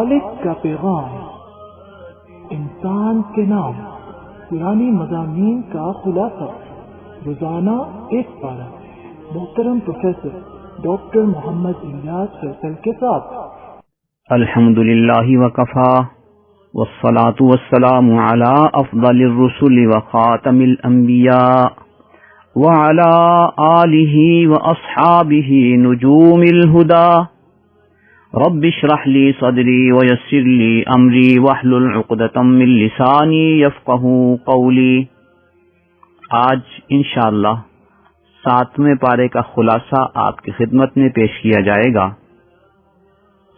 خالق کا پیغام، انسان کے نام، پرانی مضامین کا خلاصہ، روزانہ ایک پارہ، محترم پروفیسر ڈاکٹر محمد الیاس فیصل کے ساتھ۔ الحمدللہ وکفا والصلاة والسلام علی افضل الرسل وخاتم الانبیاء وعلی آلہ واصحابہ نجوم الہدی۔ رب اشرح لی صدری ویسر لی امری واحلل عقدۃ من لسانی یفقہوا قولی۔ آج انشاءاللہ 7ویں پارے کا خلاصہ آپ کی خدمت میں پیش کیا جائے گا۔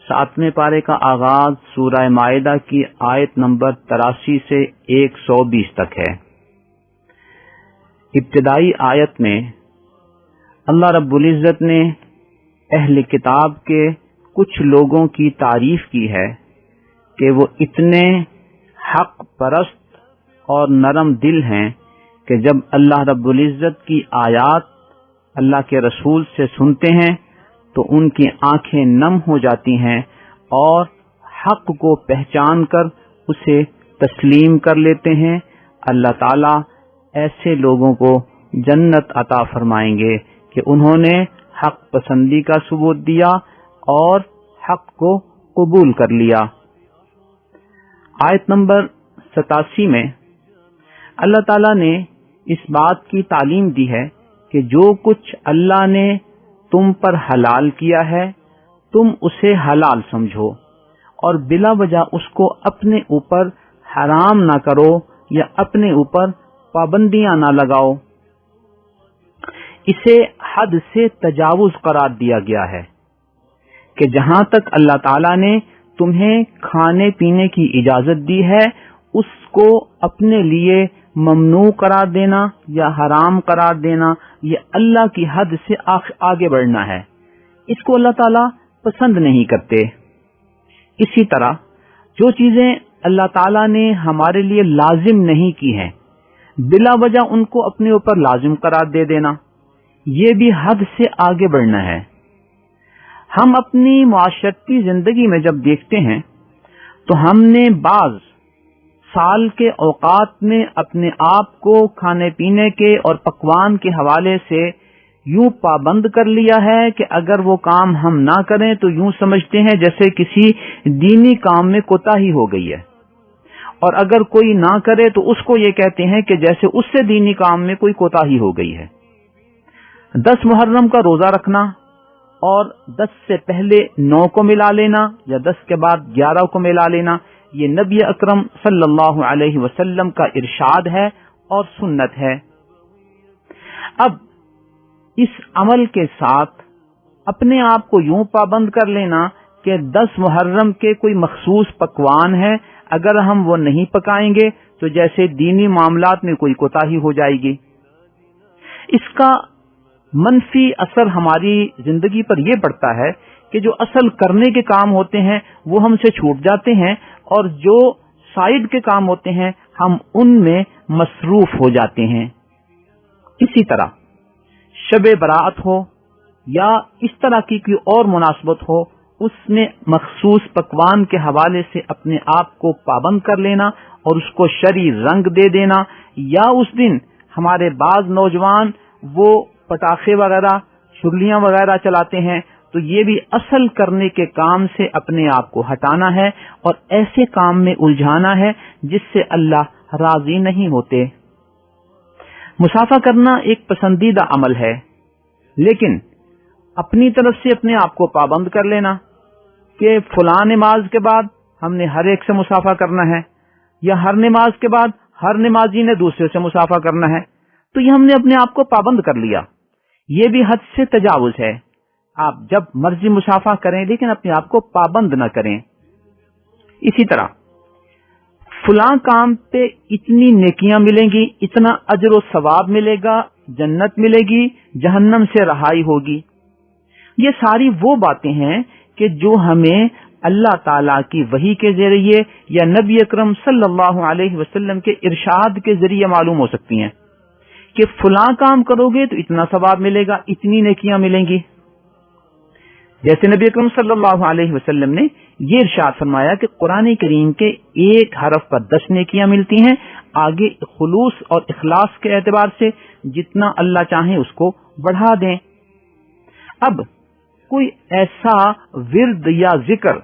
7ویں پارے کا آغاز سورہ مائدہ کی آیت نمبر 83 سے 120 تک ہے۔ ابتدائی آیت میں اللہ رب العزت نے اہل کتاب کے کچھ لوگوں کی تعریف کی ہے کہ وہ اتنے حق پرست اور نرم دل ہیں کہ جب اللہ رب العزت کی آیات اللہ کے رسول سے سنتے ہیں تو ان کی آنکھیں نم ہو جاتی ہیں اور حق کو پہچان کر اسے تسلیم کر لیتے ہیں۔ اللہ تعالیٰ ایسے لوگوں کو جنت عطا فرمائیں گے کہ انہوں نے حق پسندی کا ثبوت دیا اور حق کو قبول کر لیا۔ آیت نمبر 87 میں اللہ تعالیٰ نے اس بات کی تعلیم دی ہے کہ جو کچھ اللہ نے تم پر حلال کیا ہے تم اسے حلال سمجھو اور بلا وجہ اس کو اپنے اوپر حرام نہ کرو یا اپنے اوپر پابندیاں نہ لگاؤ۔ اسے حد سے تجاوز قرار دیا گیا ہے کہ جہاں تک اللہ تعالیٰ نے تمہیں کھانے پینے کی اجازت دی ہے اس کو اپنے لیے ممنوع قرار دینا یا حرام قرار دینا یہ اللہ کی حد سے آگے بڑھنا ہے، اس کو اللہ تعالیٰ پسند نہیں کرتے۔ اسی طرح جو چیزیں اللہ تعالیٰ نے ہمارے لیے لازم نہیں کی ہیں بلا وجہ ان کو اپنے اوپر لازم قرار دے دینا یہ بھی حد سے آگے بڑھنا ہے۔ ہم اپنی معاشرتی زندگی میں جب دیکھتے ہیں تو ہم نے بعض سال کے اوقات میں اپنے آپ کو کھانے پینے کے اور پکوان کے حوالے سے یوں پابند کر لیا ہے کہ اگر وہ کام ہم نہ کریں تو یوں سمجھتے ہیں جیسے کسی دینی کام میں کوتاہی ہو گئی ہے، اور اگر کوئی نہ کرے تو اس کو یہ کہتے ہیں کہ جیسے اس سے دینی کام میں کوئی کوتاہی ہو گئی ہے۔ 10 محرم کا روزہ رکھنا اور 10 سے پہلے 9 کو ملا لینا یا 10 کے بعد 11 کو ملا لینا یہ نبی اکرم صلی اللہ علیہ وسلم کا ارشاد ہے اور سنت ہے۔ اب اس عمل کے ساتھ اپنے آپ کو یوں پابند کر لینا کہ 10 محرم کے کوئی مخصوص پکوان ہے اگر ہم وہ نہیں پکائیں گے تو جیسے دینی معاملات میں کوئی کوتاہی ہو جائے گی۔ اس کا منفی اثر ہماری زندگی پر یہ پڑتا ہے کہ جو اصل کرنے کے کام ہوتے ہیں وہ ہم سے چھوٹ جاتے ہیں اور جو سائیڈ کے کام ہوتے ہیں ہم ان میں مصروف ہو جاتے ہیں۔ اسی طرح شب برات ہو یا اس طرح کی کوئی اور مناسبت ہو اس میں مخصوص پکوان کے حوالے سے اپنے آپ کو پابند کر لینا اور اس کو شرعی رنگ دے دینا، یا اس دن ہمارے بعض نوجوان وہ پٹاخے وغیرہ چھریاں وغیرہ چلاتے ہیں تو یہ بھی اصل کرنے کے کام سے اپنے آپ کو ہٹانا ہے اور ایسے کام میں الجھانا ہے جس سے اللہ راضی نہیں ہوتے۔ مسافہ کرنا ایک پسندیدہ عمل ہے لیکن اپنی طرف سے اپنے آپ کو پابند کر لینا کہ فلاں نماز کے بعد ہم نے ہر ایک سے مسافہ کرنا ہے یا ہر نماز کے بعد ہر نمازی نے دوسرے سے مسافہ کرنا ہے، تو یہ ہم نے اپنے آپ کو پابند کر لیا، یہ بھی حد سے تجاوز ہے۔ آپ جب مرضی مسافہ کریں لیکن اپنے آپ کو پابند نہ کریں۔ اسی طرح فلاں کام پہ اتنی نیکیاں ملیں گی، اتنا اجر و ثواب ملے گا، جنت ملے گی، جہنم سے رہائی ہوگی، یہ ساری وہ باتیں ہیں کہ جو ہمیں اللہ تعالیٰ کی وحی کے ذریعے یا نبی اکرم صلی اللہ علیہ وسلم کے ارشاد کے ذریعے معلوم ہو سکتی ہیں کہ فلاں کام کرو گے تو اتنا ثواب ملے گا، اتنی نیکیاں ملیں گی۔ جیسے نبی اکرم صلی اللہ علیہ وسلم نے یہ ارشاد فرمایا کہ قرآن کریم کے ایک حرف پر 10 نیکیاں ملتی ہیں، آگے خلوص اور اخلاص کے اعتبار سے جتنا اللہ چاہیں اس کو بڑھا دیں۔ اب کوئی ایسا ورد یا ذکر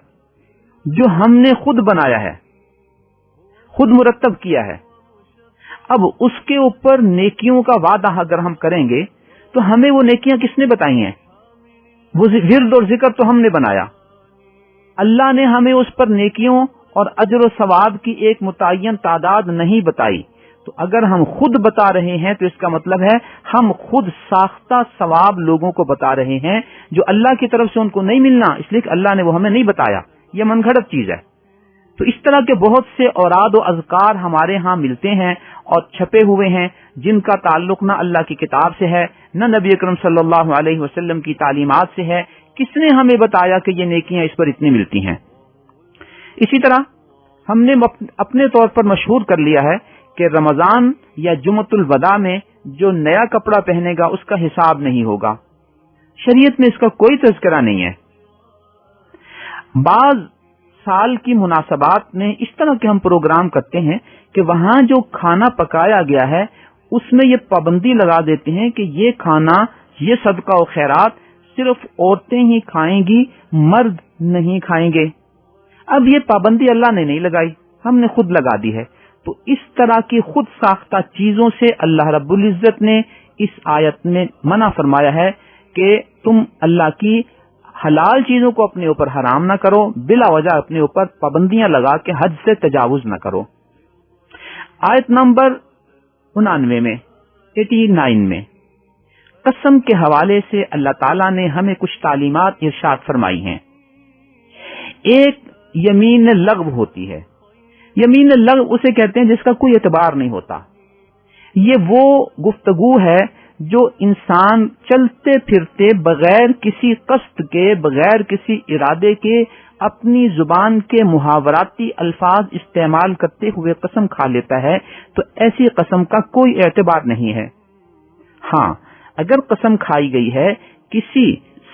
جو ہم نے خود بنایا ہے، خود مرتب کیا ہے، اب اس کے اوپر نیکیوں کا وعدہ اگر ہم کریں گے تو ہمیں وہ نیکیاں کس نے بتائی ہیں؟ وہ ورد اور ذکر تو ہم نے بنایا، اللہ نے ہمیں اس پر نیکیوں اور اجر و ثواب کی ایک متعین تعداد نہیں بتائی۔ تو اگر ہم خود بتا رہے ہیں تو اس کا مطلب ہے ہم خود ساختہ ثواب لوگوں کو بتا رہے ہیں جو اللہ کی طرف سے ان کو نہیں ملنا، اس لیے کہ اللہ نے وہ ہمیں نہیں بتایا، یہ من گھڑت چیز ہے۔ تو اس طرح کے بہت سے اوراد و اذکار ہمارے ہاں ملتے ہیں اور چھپے ہوئے ہیں جن کا تعلق نہ اللہ کی کتاب سے ہے نہ نبی اکرم صلی اللہ علیہ وسلم کی تعلیمات سے ہے۔ کس نے ہمیں بتایا کہ یہ نیکیاں اس پر اتنی ملتی ہیں؟ اسی طرح ہم نے اپنے طور پر مشہور کر لیا ہے کہ رمضان یا جمعۃ الوداع میں جو نیا کپڑا پہنے گا اس کا حساب نہیں ہوگا، شریعت میں اس کا کوئی تذکرہ نہیں ہے۔ بعض سال کی مناسبات میں اس طرح کے ہم پروگرام کرتے ہیں کہ وہاں جو کھانا پکایا گیا ہے اس میں یہ پابندی لگا دیتے ہیں کہ یہ کھانا، یہ صدقہ و خیرات صرف عورتیں ہی کھائیں گی، مرد نہیں کھائیں گے۔ اب یہ پابندی اللہ نے نہیں لگائی، ہم نے خود لگا دی ہے۔ تو اس طرح کی خود ساختہ چیزوں سے اللہ رب العزت نے اس آیت میں منع فرمایا ہے کہ تم اللہ کی حلال چیزوں کو اپنے اوپر حرام نہ کرو، بلا وجہ اپنے اوپر پابندیاں لگا کے حد سے تجاوز نہ کرو۔ آیت نمبر 89 میں قسم کے حوالے سے اللہ تعالیٰ نے ہمیں کچھ تعلیمات ارشاد فرمائی ہیں۔ ایک یمین لغو ہوتی ہے، یمین لغو اسے کہتے ہیں جس کا کوئی اعتبار نہیں ہوتا۔ یہ وہ گفتگو ہے جو انسان چلتے پھرتے بغیر کسی قصد کے، بغیر کسی ارادے کے اپنی زبان کے محاوراتی الفاظ استعمال کرتے ہوئے قسم کھا لیتا ہے، تو ایسی قسم کا کوئی اعتبار نہیں ہے۔ ہاں، اگر قسم کھائی گئی ہے کسی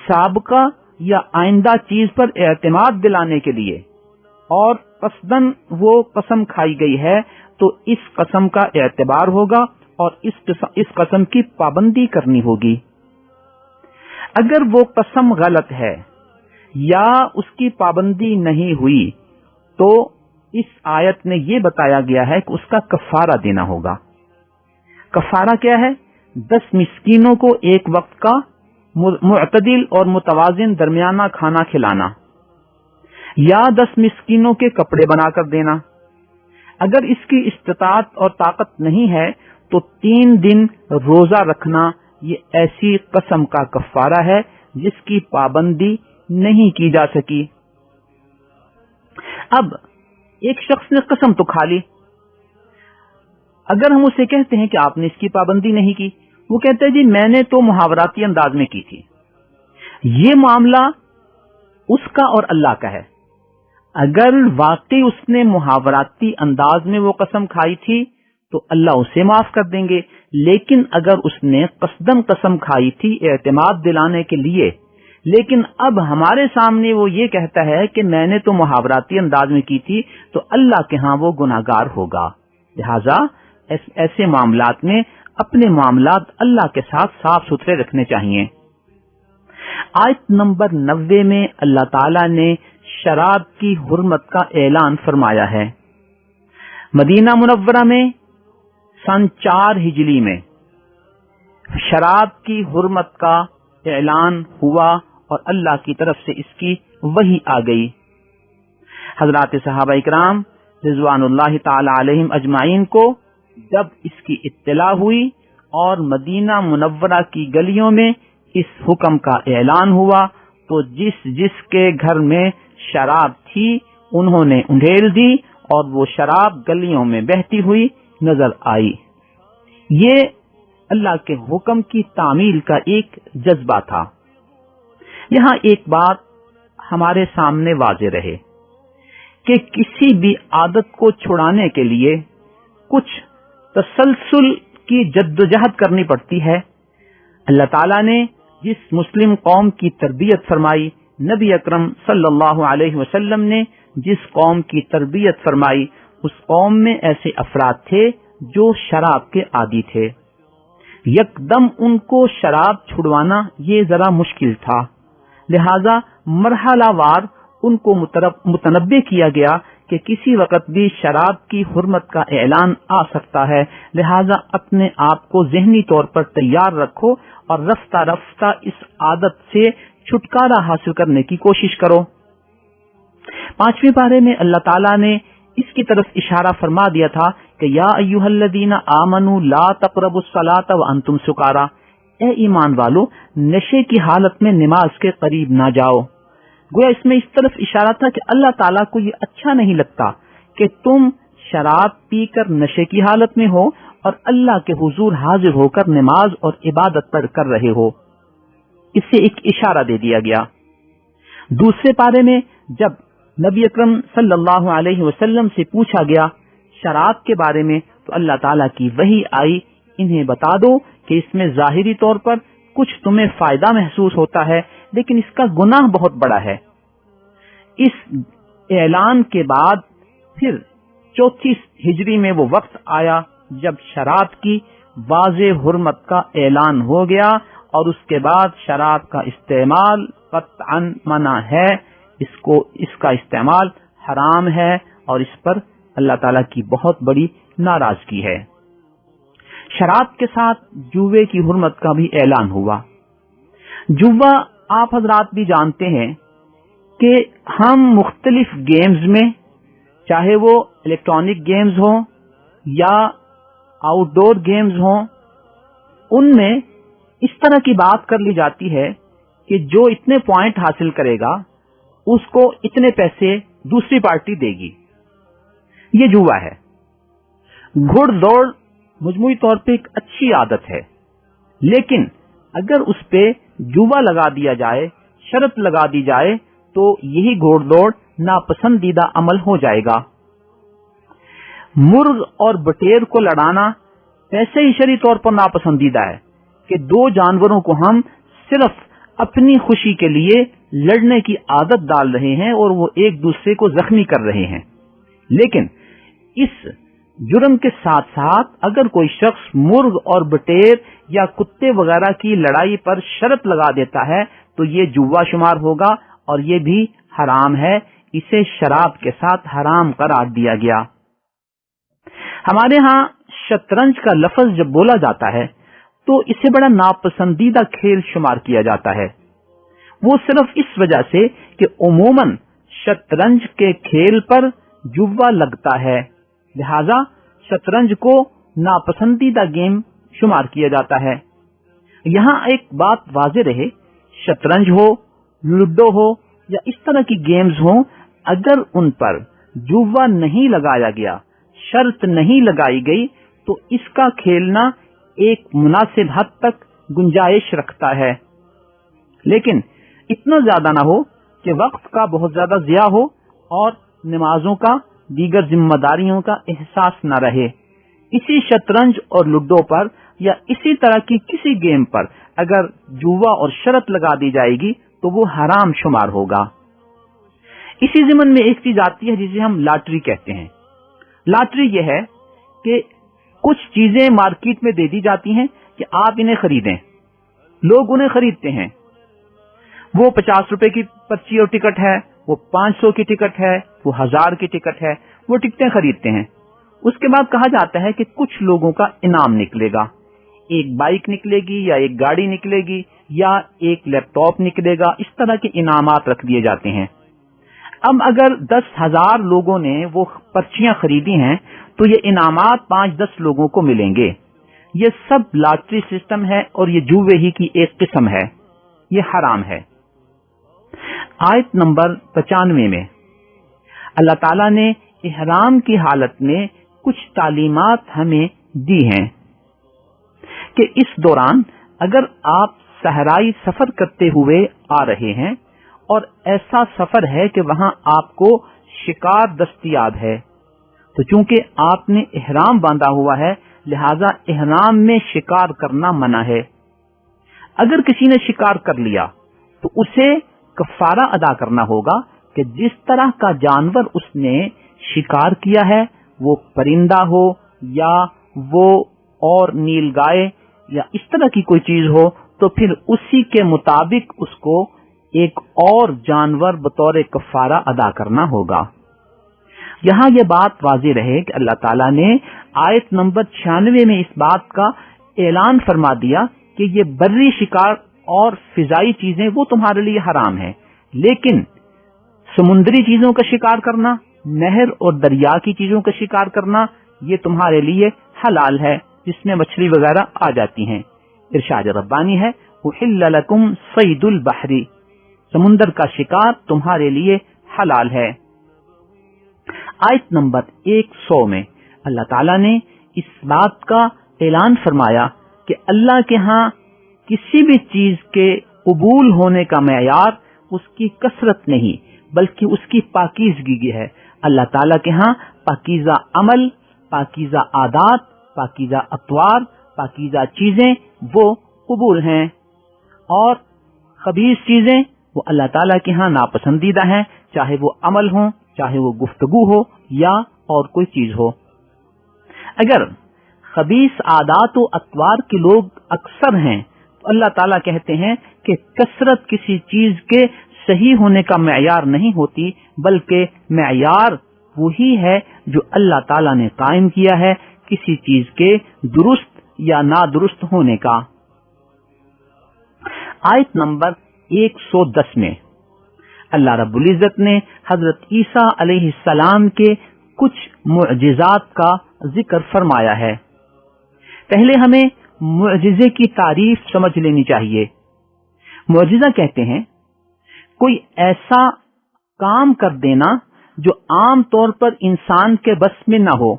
سابقہ یا آئندہ چیز پر اعتماد دلانے کے لیے اور قصدن وہ قسم کھائی گئی ہے تو اس قسم کا اعتبار ہوگا اور اس قسم کی پابندی کرنی ہوگی۔ اگر وہ قسم غلط ہے یا اس کی پابندی نہیں ہوئی تو اس آیت میں یہ بتایا گیا ہے کہ اس کا کفارہ دینا ہوگا۔ کفارہ کیا ہے؟ 10 مسکینوں کو ایک وقت کا معتدل اور متوازن درمیانہ کھانا کھلانا، یا 10 مسکینوں کے کپڑے بنا کر دینا۔ اگر اس کی استطاعت اور طاقت نہیں ہے تو 3 دن روزہ رکھنا، یہ ایسی قسم کا کفارہ ہے جس کی پابندی نہیں کی جا سکی۔ اب ایک شخص نے قسم تو کھا لی، اگر ہم اسے کہتے ہیں کہ آپ نے اس کی پابندی نہیں کی، وہ کہتے ہیں جی میں نے تو محاوراتی انداز میں کی تھی، یہ معاملہ اس کا اور اللہ کا ہے۔ اگر واقعی اس نے محاوراتی انداز میں وہ قسم کھائی تھی تو اللہ اسے معاف کر دیں گے، لیکن اگر اس نے قصدن قسم کھائی تھی اعتماد دلانے کے لیے، لیکن اب ہمارے سامنے وہ یہ کہتا ہے کہ میں نے تو محاوراتی انداز میں کی تھی، تو اللہ کے ہاں وہ گناہگار ہوگا۔ لہذا ایسے معاملات میں اپنے معاملات اللہ کے ساتھ صاف ستھرے رکھنے چاہیے۔ آیت نمبر 90 میں اللہ تعالی نے شراب کی حرمت کا اعلان فرمایا ہے۔ مدینہ منورہ میں سن 4 ہجری میں شراب کی حرمت کا اعلان ہوا اور اللہ کی طرف سے اس کی وحی آ گئی۔ حضرات صحابہ اکرام رضوان اللہ تعالی علیہم اجمعین کو جب اس کی اطلاع ہوئی اور مدینہ منورہ کی گلیوں میں اس حکم کا اعلان ہوا تو جس جس کے گھر میں شراب تھی انہوں نے انڈیل دی اور وہ شراب گلیوں میں بہتی ہوئی نظر آئی۔ یہ اللہ کے حکم کی تعمیل کا ایک جذبہ تھا۔ یہاں ایک بات ہمارے سامنے واضح رہے کہ کسی بھی عادت کو چھڑانے کے لیے کچھ تسلسل کی جدوجہد کرنی پڑتی ہے۔ اللہ تعالیٰ نے جس مسلم قوم کی تربیت فرمائی، نبی اکرم صلی اللہ علیہ وسلم نے جس قوم کی تربیت فرمائی اس قوم میں ایسے افراد تھے جو شراب کے عادی تھے. یکدم ان کو شراب چھڑوانا یہ ذرا مشکل تھا، لہذا مرحلہ وار ان کو متنبہ کیا گیا کہ کسی وقت بھی شراب کی حرمت کا اعلان آ سکتا ہے، لہذا اپنے آپ کو ذہنی طور پر تیار رکھو اور رفتہ رفتہ اس عادت سے چھٹکارا حاصل کرنے کی کوشش کرو. 5ویں پارے میں اللہ تعالیٰ نے اس کی طرف اشارہ فرما دیا تھا کہ یا ایھا الذین آمنوا لا تقربوا الصلاۃ وانتم سکارا، اے ایمان والو نشے کی حالت میں نماز کے قریب نہ جاؤ. گویا اس میں اس طرف اشارہ تھا کہ اللہ تعالیٰ کو یہ اچھا نہیں لگتا کہ تم شراب پی کر نشے کی حالت میں ہو اور اللہ کے حضور حاضر ہو کر نماز اور عبادت پڑھ کر رہے ہو. اس سے ایک اشارہ دے دیا گیا. دوسرے پارے میں جب نبی اکرم صلی اللہ علیہ وسلم سے پوچھا گیا شراب کے بارے میں تو اللہ تعالیٰ کی وحی آئی، انہیں بتا دو کہ اس میں ظاہری طور پر کچھ تمہیں فائدہ محسوس ہوتا ہے لیکن اس کا گناہ بہت بڑا ہے. اس اعلان کے بعد پھر 34 ہجری میں وہ وقت آیا جب شراب کی واضح حرمت کا اعلان ہو گیا اور اس کے بعد شراب کا استعمال قطعاً منع ہے، اس کا استعمال حرام ہے اور اس پر اللہ تعالیٰ کی بہت بڑی ناراضگی ہے. شراب کے ساتھ جوے کی حرمت کا بھی اعلان ہوا. جوا آپ حضرات بھی جانتے ہیں کہ ہم مختلف گیمز میں، چاہے وہ الیکٹرانک گیمز ہوں یا آؤٹ ڈور گیمز ہوں، ان میں اس طرح کی بات کر لی جاتی ہے کہ جو اتنے پوائنٹ حاصل کرے گا اس کو اتنے پیسے دوسری پارٹی دے گی. یہ جوا ہے. گھڑ دوڑ مجموعی طور پہ ایک اچھی عادت ہے، لیکن اگر اس پہ جوا لگا دیا جائے، شرط لگا دی جائے تو یہی گھوڑ دوڑ ناپسندیدہ عمل ہو جائے گا. مرغ اور بٹیر کو لڑانا ایسے ہی شرعی طور پر ناپسندیدہ ہے کہ دو جانوروں کو ہم صرف اپنی خوشی کے لیے لڑنے کی عادت ڈال رہے ہیں اور وہ ایک دوسرے کو زخمی کر رہے ہیں. لیکن اس جرم کے ساتھ ساتھ اگر کوئی شخص مرغ اور بٹیر یا کتے وغیرہ کی لڑائی پر شرط لگا دیتا ہے تو یہ جوا شمار ہوگا اور یہ بھی حرام ہے. اسے شراب کے ساتھ حرام قرار دیا گیا. ہمارے ہاں شطرنج کا لفظ جب بولا جاتا ہے تو اسے بڑا ناپسندیدہ کھیل شمار کیا جاتا ہے. وہ صرف اس وجہ سے کہ عموماً شطرنج کے کھیل پر جوا لگتا ہے، لہذا شطرنج کو ناپسندیدہ گیم شمار کیا جاتا ہے. یہاں ایک بات واضح رہے، شطرنج ہو، لوڈو ہو یا اس طرح کی گیمز ہوں، اگر ان پر جوا نہیں لگایا گیا، شرط نہیں لگائی گئی تو اس کا کھیلنا ایک مناسب حد تک گنجائش رکھتا ہے. لیکن اتنا زیادہ نہ ہو کہ وقت کا بہت زیادہ ضیاع ہو اور نمازوں کا، دیگر ذمہ داریوں کا احساس نہ رہے. اسی شطرنج اور لوڈو پر یا اسی طرح کی کسی گیم پر اگر جوا اور شرط لگا دی جائے گی تو وہ حرام شمار ہوگا. اسی ضمن میں ایک چیز آتی ہے جسے ہم لاٹری کہتے ہیں. لاٹری یہ ہے کہ کچھ چیزیں مارکیٹ میں دے دی جاتی ہیں کہ آپ انہیں خریدیں. لوگ انہیں خریدتے ہیں. وہ 50 روپے کی پرچی اور ٹکٹ ہے، وہ 500 کی ٹکٹ ہے، وہ 1000 کی ٹکٹ ہے، وہ ٹکٹیں خریدتے ہیں. اس کے بعد کہا جاتا ہے کہ کچھ لوگوں کا انعام نکلے گا. ایک بائک نکلے گی یا ایک گاڑی نکلے گی یا ایک لیپ ٹاپ نکلے گا. اس طرح کے انعامات رکھ دیے جاتے ہیں. اب اگر 10,000 لوگوں نے وہ پرچیاں خریدی ہیں تو یہ انعامات 5-10 لوگوں کو ملیں گے. یہ سب لاٹری سسٹم ہے اور یہ جوے ہی کی ایک قسم ہے. یہ حرام ہے. آیت نمبر 95 میں اللہ تعالیٰ نے احرام کی حالت میں کچھ تعلیمات ہمیں دی ہیں کہ اس دوران اگر آپ صحرائی سفر کرتے ہوئے آ رہے ہیں اور ایسا سفر ہے کہ وہاں آپ کو شکار دستیاب ہے تو چونکہ آپ نے احرام باندھا ہوا ہے لہذا احرام میں شکار کرنا منع ہے. اگر کسی نے شکار کر لیا تو اسے کفارہ ادا کرنا ہوگا کہ جس طرح کا جانور اس نے شکار کیا ہے، وہ پرندہ ہو یا وہ اور نیل گائے یا اس طرح کی کوئی چیز ہو، تو پھر اسی کے مطابق اس کو ایک اور جانور بطور کفارہ ادا کرنا ہوگا۔ یہاں یہ بات واضح رہے کہ اللہ تعالیٰ نے آیت نمبر 96 میں اس بات کا اعلان فرما دیا کہ یہ بری شکار اور فضائی چیزیں وہ تمہارے لیے حرام ہیں، لیکن سمندری چیزوں کا شکار کرنا، نہر اور دریا کی چیزوں کا شکار کرنا، یہ تمہارے لیے حلال ہے، جس میں مچھلی وغیرہ آ جاتی ہیں۔ ارشاد ربانی ہے احل لکم صید البحر، سمندر کا شکار تمہارے لیے حلال ہے۔ آیت نمبر 100 میں اللہ تعالیٰ نے اس بات کا اعلان فرمایا کہ اللہ کے ہاں کسی بھی چیز کے قبول ہونے کا معیار اس کی کثرت نہیں بلکہ اس کی پاکیزگی ہے۔ اللہ تعالیٰ کے ہاں پاکیزہ عمل، پاکیزہ عادات، پاکیزہ اطوار، پاکیزہ چیزیں وہ قبول ہیں، اور خبیث چیزیں وہ اللہ تعالیٰ کے ہاں ناپسندیدہ ہیں، چاہے وہ عمل ہوں، چاہے وہ گفتگو ہو یا اور کوئی چیز ہو۔ اگر خبیث عادات و اطوار کے لوگ اکثر ہیں تو اللہ تعالیٰ کہتے ہیں کہ کثرت کسی چیز کے صحیح ہونے کا معیار نہیں ہوتی، بلکہ معیار وہی ہے جو اللہ تعالیٰ نے قائم کیا ہے کسی چیز کے درست یا نادرست ہونے کا۔ آیت نمبر 110 میں اللہ رب العزت نے حضرت عیسیٰ علیہ السلام کے کچھ معجزات کا ذکر فرمایا ہے۔ پہلے ہمیں معجزے کی تعریف سمجھ لینی چاہیے۔ معجزہ کہتے ہیں کوئی ایسا کام کر دینا جو عام طور پر انسان کے بس میں نہ ہو،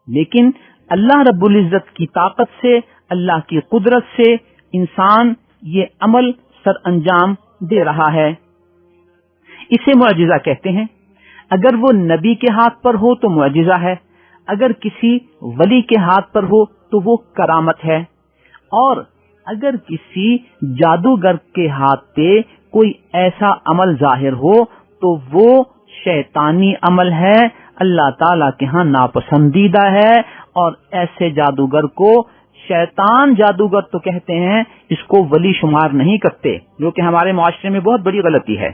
لیکن اللہ رب العزت کی طاقت سے، اللہ کی قدرت سے انسان یہ عمل سر انجام دے رہا ہے، اسے معجزہ کہتے ہیں۔ اگر وہ نبی کے ہاتھ پر ہو تو معجزہ ہے، اگر کسی ولی کے ہاتھ پر ہو تو وہ کرامت ہے، اور اگر کسی جادوگر کے ہاتھ پہ کوئی ایسا عمل ظاہر ہو تو وہ شیطانی عمل ہے، اللہ تعالیٰ کے ہاں ناپسندیدہ ہے، اور ایسے جادوگر کو شیطان جادوگر تو کہتے ہیں، اس کو ولی شمار نہیں کرتے، جو کہ ہمارے معاشرے میں بہت بڑی غلطی ہے۔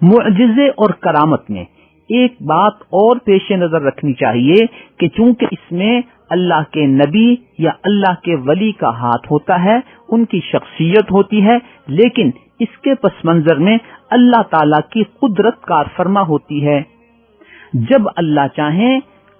معجزے اور کرامت میں ایک بات اور پیش نظر رکھنی چاہیے کہ چونکہ اس میں اللہ کے نبی یا اللہ کے ولی کا ہاتھ ہوتا ہے، ان کی شخصیت ہوتی ہے، لیکن اس کے پس منظر میں اللہ تعالی کی قدرت کار فرما ہوتی ہے۔ جب اللہ چاہیں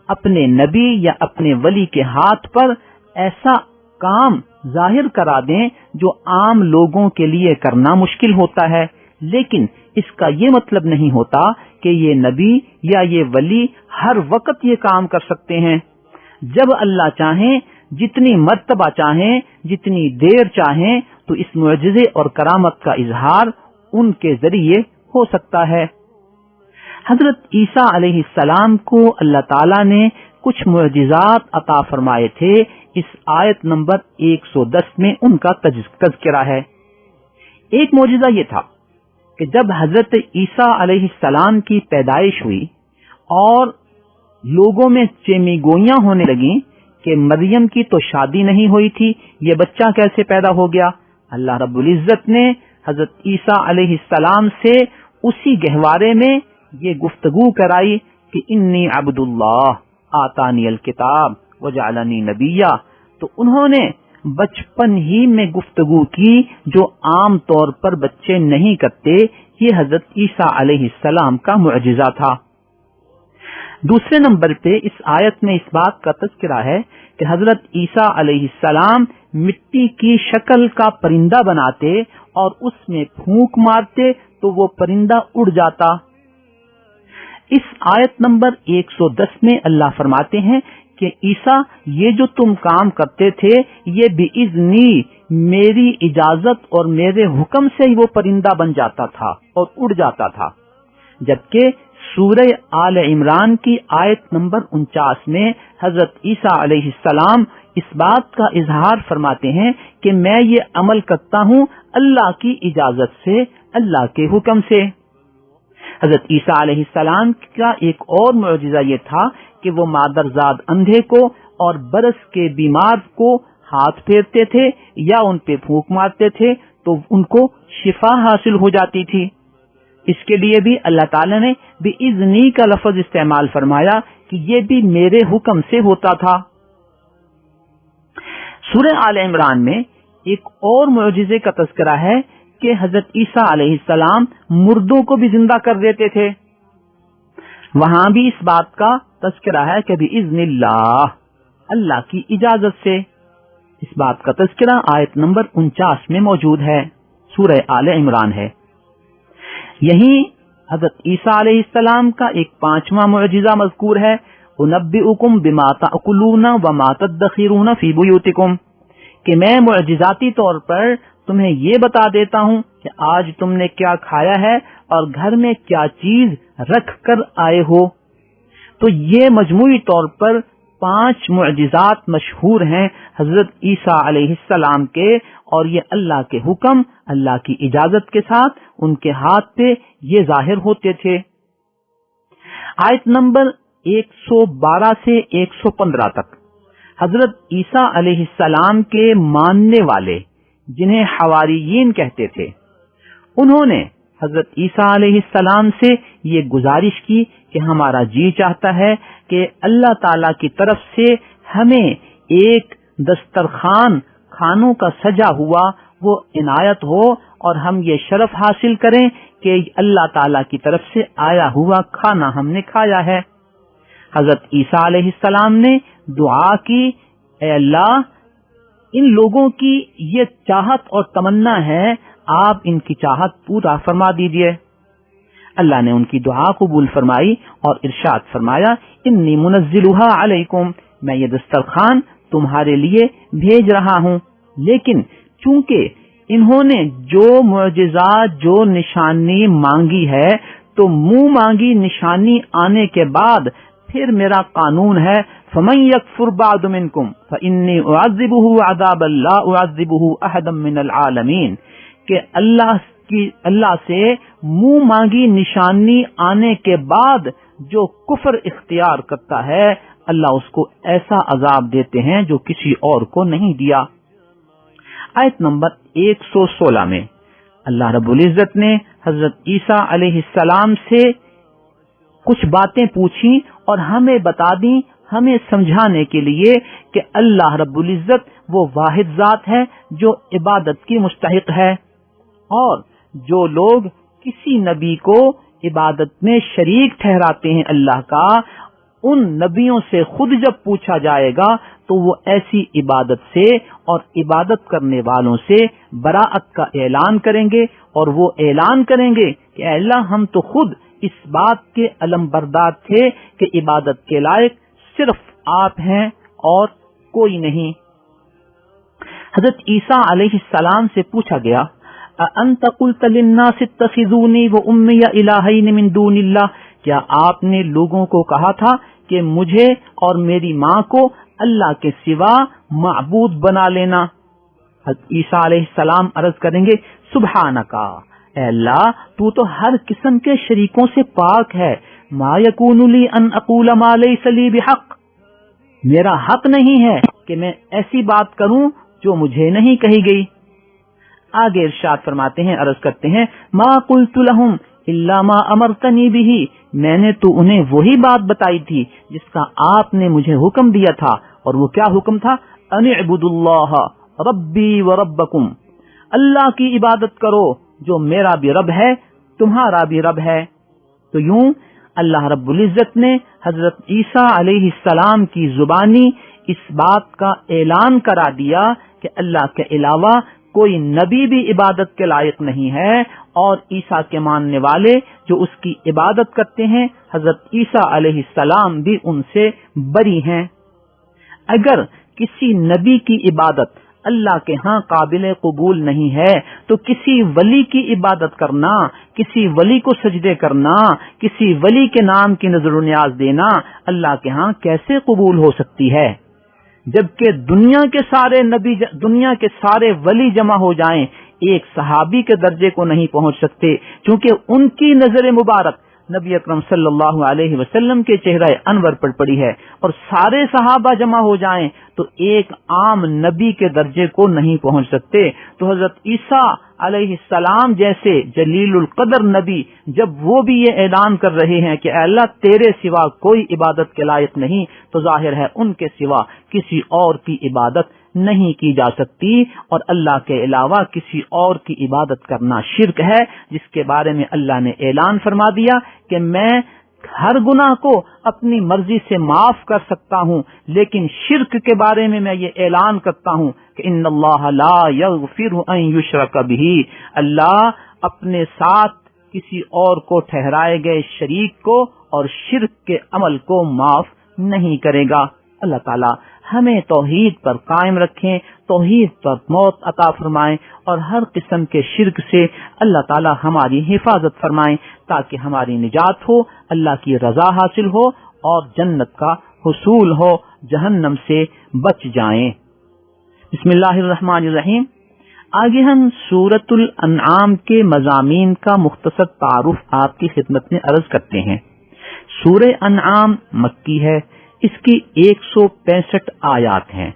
اپنے نبی یا اپنے ولی کے ہاتھ پر ایسا کام ظاہر کرا دیں جو عام لوگوں کے لیے کرنا مشکل ہوتا ہے، لیکن اس کا یہ مطلب نہیں ہوتا کہ یہ نبی یا یہ ولی ہر وقت یہ کام کر سکتے ہیں۔ جب اللہ چاہیں، جتنی مرتبہ چاہیں، جتنی دیر چاہیں، تو اس معجزے اور کرامت کا اظہار ان کے ذریعے ہو سکتا ہے۔ حضرت عیسیٰ علیہ السلام کو اللہ تعالیٰ نے کچھ معجزات عطا فرمائے تھے، اس آیت نمبر 110 میں ان کا تذکرہ ہے۔ ایک معجزہ یہ تھا کہ جب حضرت عیسیٰ علیہ السلام کی پیدائش ہوئی اور لوگوں میں چیمی گوئیاں ہونے لگیں کہ مریم کی تو شادی نہیں ہوئی تھی، یہ بچہ کیسے پیدا ہو گیا، اللہ رب العزت نے حضرت عیسیٰ علیہ السلام سے اسی گہوارے میں یہ گفتگو کرائی کہ انی عبد اللہ آتانی الکتاب وجعلنی نبیا، تو انہوں نے بچپن ہی میں گفتگو کی جو عام طور پر بچے نہیں کرتے۔ یہ حضرت عیسیٰ علیہ السلام کا معجزہ تھا۔ دوسرے نمبر پہ اس آیت میں اس بات کا تذکرہ ہے کہ حضرت عیسیٰ علیہ السلام مٹی کی شکل کا پرندہ بناتے اور اس میں پھونک مارتے تو وہ پرندہ اڑ جاتا۔ اس آیت نمبر 110 میں اللہ فرماتے ہیں کہ عیسیٰ یہ جو تم کام کرتے تھے یہ بِإِذْنِی، میری اجازت اور میرے حکم سے ہی وہ پرندہ بن جاتا تھا اور اڑ جاتا تھا، جبکہ سورہ آل عمران کی آیت نمبر 49 میں حضرت عیسیٰ علیہ السلام اس بات کا اظہار فرماتے ہیں کہ میں یہ عمل کرتا ہوں اللہ کی اجازت سے، اللہ کے حکم سے۔ حضرت عیسیٰ علیہ السلام کا ایک اور معجزہ یہ تھا کہ وہ مادرزاد اندھے کو اور برس کے بیمار کو ہاتھ پھیرتے تھے یا ان پہ پھونک مارتے تھے تو ان کو شفا حاصل ہو جاتی تھی۔ اس کے لیے بھی اللہ تعالی نے بِإِذْنِی کا لفظ استعمال فرمایا کہ یہ بھی میرے حکم سے ہوتا تھا۔ سورہ آل عمران میں ایک اور معجزے کا تذکرہ ہے کہ حضرت عیسیٰ علیہ السلام مردوں کو بھی زندہ کر دیتے تھے۔ وہاں بھی اس بات کا تذکرہ ہے کہ بِإِذْنِ اللہ، اللہ کی اجازت سے۔ اس بات کا تذکرہ آیت نمبر 49 میں موجود ہے، سورہ آل عمران ہے۔ یہیں حضرت عیسیٰ علیہ السلام کا ایک 5واں معجزہ مذکور ہے، اُنَبِّئُکُم بِمَا تَأْکُلُونَ وَمَا تَدَّخِرُونَ فِی بُیوتِکُم، کہ میں معجزاتی طور پر تمہیں یہ بتا دیتا ہوں کہ آج تم نے کیا کھایا ہے اور گھر میں کیا چیز رکھ کر آئے ہو۔ تو یہ مجموعی طور پر 5 معجزات مشہور ہیں حضرت عیسیٰ علیہ السلام کے، اور یہ اللہ کے حکم، اللہ کی اجازت کے ساتھ ان کے ہاتھ پہ یہ ظاہر ہوتے تھے۔ آیت نمبر 112 سے 115 تک حضرت عیسیٰ علیہ السلام کے ماننے والے، جنہیں حواریین کہتے تھے، انہوں نے حضرت عیسیٰ علیہ السلام سے یہ گزارش کی کہ ہمارا جی چاہتا ہے کہ اللہ تعالی کی طرف سے ہمیں ایک دسترخوان کھانوں کا سجا ہوا وہ عنایت ہو اور ہم یہ شرف حاصل کریں کہ اللہ تعالی کی طرف سے آیا ہوا کھانا ہم نے کھایا ہے۔ حضرت عیسیٰ علیہ السلام نے دعا کی، اے اللہ، ان لوگوں کی یہ چاہت اور تمنا ہے، آپ ان کی چاہت پورا فرما دیجئے۔ اللہ نے ان کی دعا قبول فرمائی اور ارشاد فرمایا، انی منزلھا علیکم، میں یہ دسترخوان تمہارے لیے بھیج رہا ہوں۔ لیکن چونکہ انہوں نے جو معجزات، جو نشانی مانگی ہے، تو منہ مانگی نشانی آنے کے بعد پھر میرا قانون ہے، فمن یکفر بعد منکم فانی اعذبہ عذابا لا اعذبہ احدا من العالمین، کہ اللہ سے منہ مانگی نشانی آنے کے بعد جو کفر اختیار کرتا ہے، اللہ اس کو ایسا عذاب دیتے ہیں جو کسی اور کو نہیں دیا۔ آیت نمبر 116 میں اللہ رب العزت نے حضرت عیسیٰ علیہ السلام سے کچھ باتیں پوچھی اور ہمیں بتا دیں، ہمیں سمجھانے کے لیے کہ اللہ رب العزت وہ واحد ذات ہے جو عبادت کی مستحق ہے، اور جو لوگ کسی نبی کو عبادت میں شریک ٹھہراتے ہیں اللہ کا، ان نبیوں سے خود جب پوچھا جائے گا تو وہ ایسی عبادت سے اور عبادت کرنے والوں سے براءت کا اعلان کریں گے، اور وہ اعلان کریں گے کہ اے اللہ، ہم تو خود اس بات کے علم بردار تھے کہ عبادت کے لائق صرف آپ ہیں اور کوئی نہیں۔ حضرت عیسیٰ علیہ السلام سے پوچھا گیا، اَأَنْتَ قُلْتَ لِلنَّاسِ اتَّخِذُونِي وَأُمِّيَ إِلَٰهَيْنِ مِن دُونِ اللَّهِ، کیا آپ نے لوگوں کو کہا تھا کہ مجھے اور میری ماں کو اللہ کے سوا معبود بنا لینا؟ حضرت عیسیٰ علیہ السلام عرض کریں گے، سبحانک، اے اللہ، تو تو ہر قسم کے شریکوں سے پاک ہے، ما یکون لی ان اقول ما لیس لی بحق، میرا حق نہیں ہے کہ میں ایسی بات کروں جو مجھے نہیں کہی گئی۔ آگے ارشاد فرماتے ہیں، عرض کرتے ہیں، ما قلت لہم الا ما امرتنی بہ، میں نے تو انہیں وہی بات بتائی تھی جس کا آپ نے مجھے حکم دیا تھا، اور وہ کیا حکم تھا؟ ان اعبدوا اللہ ربی و ربکم، اللہ کی عبادت کرو جو میرا بھی رب ہے، تمہارا بھی رب ہے۔ تو یوں اللہ رب العزت نے حضرت عیسیٰ علیہ السلام کی زبانی اس بات کا اعلان کرا دیا کہ اللہ کے علاوہ کوئی نبی بھی عبادت کے لائق نہیں ہے، اور عیسیٰ کے ماننے والے جو اس کی عبادت کرتے ہیں، حضرت عیسیٰ علیہ السلام بھی ان سے بری ہیں۔ اگر کسی نبی کی عبادت اللہ کے ہاں قابل قبول نہیں ہے تو کسی ولی کی عبادت کرنا، کسی ولی کو سجدے کرنا، کسی ولی کے نام کی نظر و نیاز دینا اللہ کے ہاں کیسے قبول ہو سکتی ہے؟ جبکہ دنیا کے سارے ولی جمع ہو جائیں ایک صحابی کے درجے کو نہیں پہنچ سکتے، کیونکہ ان کی نظر مبارک نبی اکرم صلی اللہ علیہ وسلم کے چہرہ انور پر پڑی ہے، اور سارے صحابہ جمع ہو جائیں تو ایک عام نبی کے درجے کو نہیں پہنچ سکتے۔ تو حضرت عیسیٰ علیہ السلام جیسے جلیل القدر نبی جب وہ بھی یہ اعلان کر رہے ہیں کہ اے اللہ تیرے سوا کوئی عبادت کے لائق نہیں، تو ظاہر ہے ان کے سوا کسی اور کی عبادت نہیں کی جا سکتی، اور اللہ کے علاوہ کسی اور کی عبادت کرنا شرک ہے، جس کے بارے میں اللہ نے اعلان فرما دیا کہ میں ہر گناہ کو اپنی مرضی سے معاف کر سکتا ہوں، لیکن شرک کے بارے میں یہ اعلان کرتا ہوں کہ ان اللہ لا یغفر ان یشرک بہ، اللہ اپنے ساتھ کسی اور کو ٹھہرائے گئے شریک کو اور شرک کے عمل کو معاف نہیں کرے گا۔ اللہ تعالی ہمیں توحید پر قائم رکھیں، توحید پر موت عطا فرمائیں، اور ہر قسم کے شرک سے اللہ تعالی ہماری حفاظت فرمائیں تاکہ ہماری نجات ہو، اللہ کی رضا حاصل ہو اور جنت کا حصول ہو، جہنم سے بچ جائیں۔ بسم اللہ الرحمن الرحیم۔ آگے ہم سورۃ الانعام کے مضامین کا مختصر تعارف آپ کی خدمت میں عرض کرتے ہیں۔ سورہ انعام مکی ہے، اس کی 165 آیات ہیں۔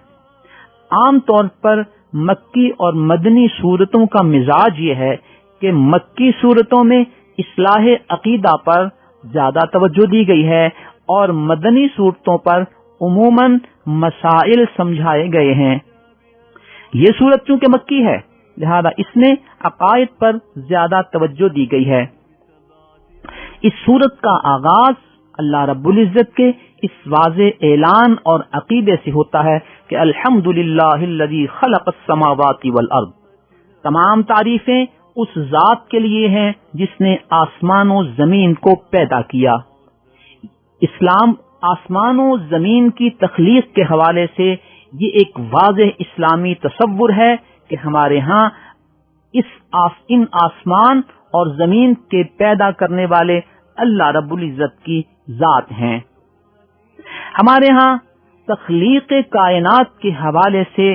عام طور پر مکی اور مدنی صورتوں کا مزاج یہ ہے کہ مکی صورتوں میں اصلاح عقیدہ پر زیادہ توجہ دی گئی ہے، اور مدنی صورتوں پر عموماً مسائل سمجھائے گئے ہیں۔ یہ صورت چونکہ مکی ہے لہذا اس میں عقائد پر زیادہ توجہ دی گئی ہے۔ اس صورت کا آغاز اللہ رب العزت کے اس واضح اعلان اور عقیدے سے ہوتا ہے کہ الحمدللہ الذی خلق السماوات والارض، تمام تعریفیں اس ذات کے لیے ہیں جس نے آسمان و زمین کو پیدا کیا۔ اسلام آسمان و زمین کی تخلیق کے حوالے سے یہ ایک واضح اسلامی تصور ہے کہ ہمارے ہاں ان آسمان اور زمین کے پیدا کرنے والے اللہ رب العزت کی ذات ہیں۔ ہمارے ہاں تخلیق کائنات کے حوالے سے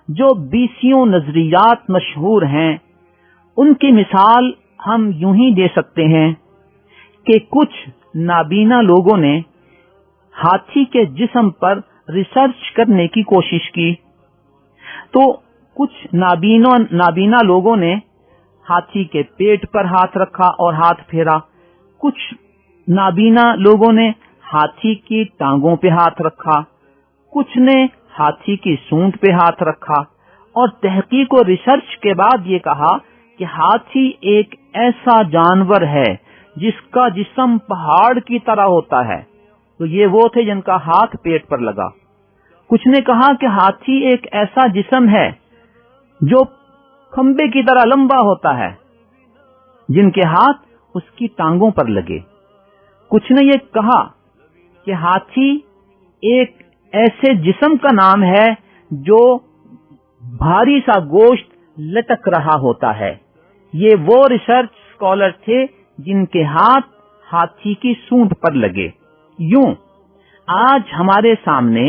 جو 20 نظریات مشہور ہیں، ان کی مثال ہم یوں ہی دے سکتے ہیں کہ کچھ نابینا لوگوں نے ہاتھی کے جسم پر ریسرچ کرنے کی کوشش کی، تو کچھ نابینا لوگوں نے ہاتھی کے پیٹ پر ہاتھ رکھا اور ہاتھ پھیرا، کچھ نابینا لوگوں نے ہاتھی کی ٹانگوں پہ ہاتھ رکھا، کچھ نے ہاتھی کی سونڈ پہ ہاتھ رکھا، اور تحقیق و ریسرچ کے بعد یہ کہا کہ ہاتھی ایک ایسا جانور ہے جس کا جسم پہاڑ کی طرح ہوتا ہے۔ تو یہ وہ تھے جن کا ہاتھ پیٹ پر لگا۔ کچھ نے کہا کہ ہاتھی ایک ایسا جسم ہے جو کھمبے کی طرح لمبا ہوتا ہے، جن کے ہاتھ اس کی ٹانگوں پر لگے۔ کچھ نے یہ کہا کہ ہاتھی ایک ایسے جسم کا نام ہے جو بھاری سا گوشت لٹک رہا ہوتا ہے۔ یہ وہ ریسرچ اسکالر تھے جن کے ہاتھ ہاتھی کی سونڈ پر لگے۔ یوں آج ہمارے سامنے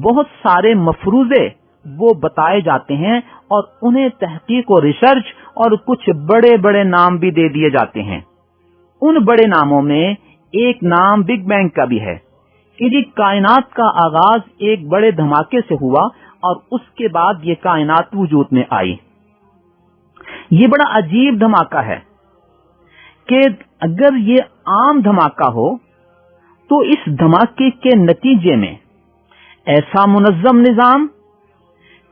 بہت سارے مفروضے وہ بتائے جاتے ہیں، اور انہیں تحقیق و ریسرچ اور کچھ بڑے بڑے نام بھی دے دیے جاتے ہیں۔ ان بڑے ناموں میں ایک نام بگ بینگ کا بھی ہے کہ جی کائنات کا آغاز ایک بڑے دھماکے سے ہوا اور اس کے بعد یہ کائنات وجود میں آئی۔ یہ بڑا عجیب دھماکہ ہے کہ اگر یہ عام دھماکہ ہو تو اس دھماکے کے نتیجے میں ایسا منظم نظام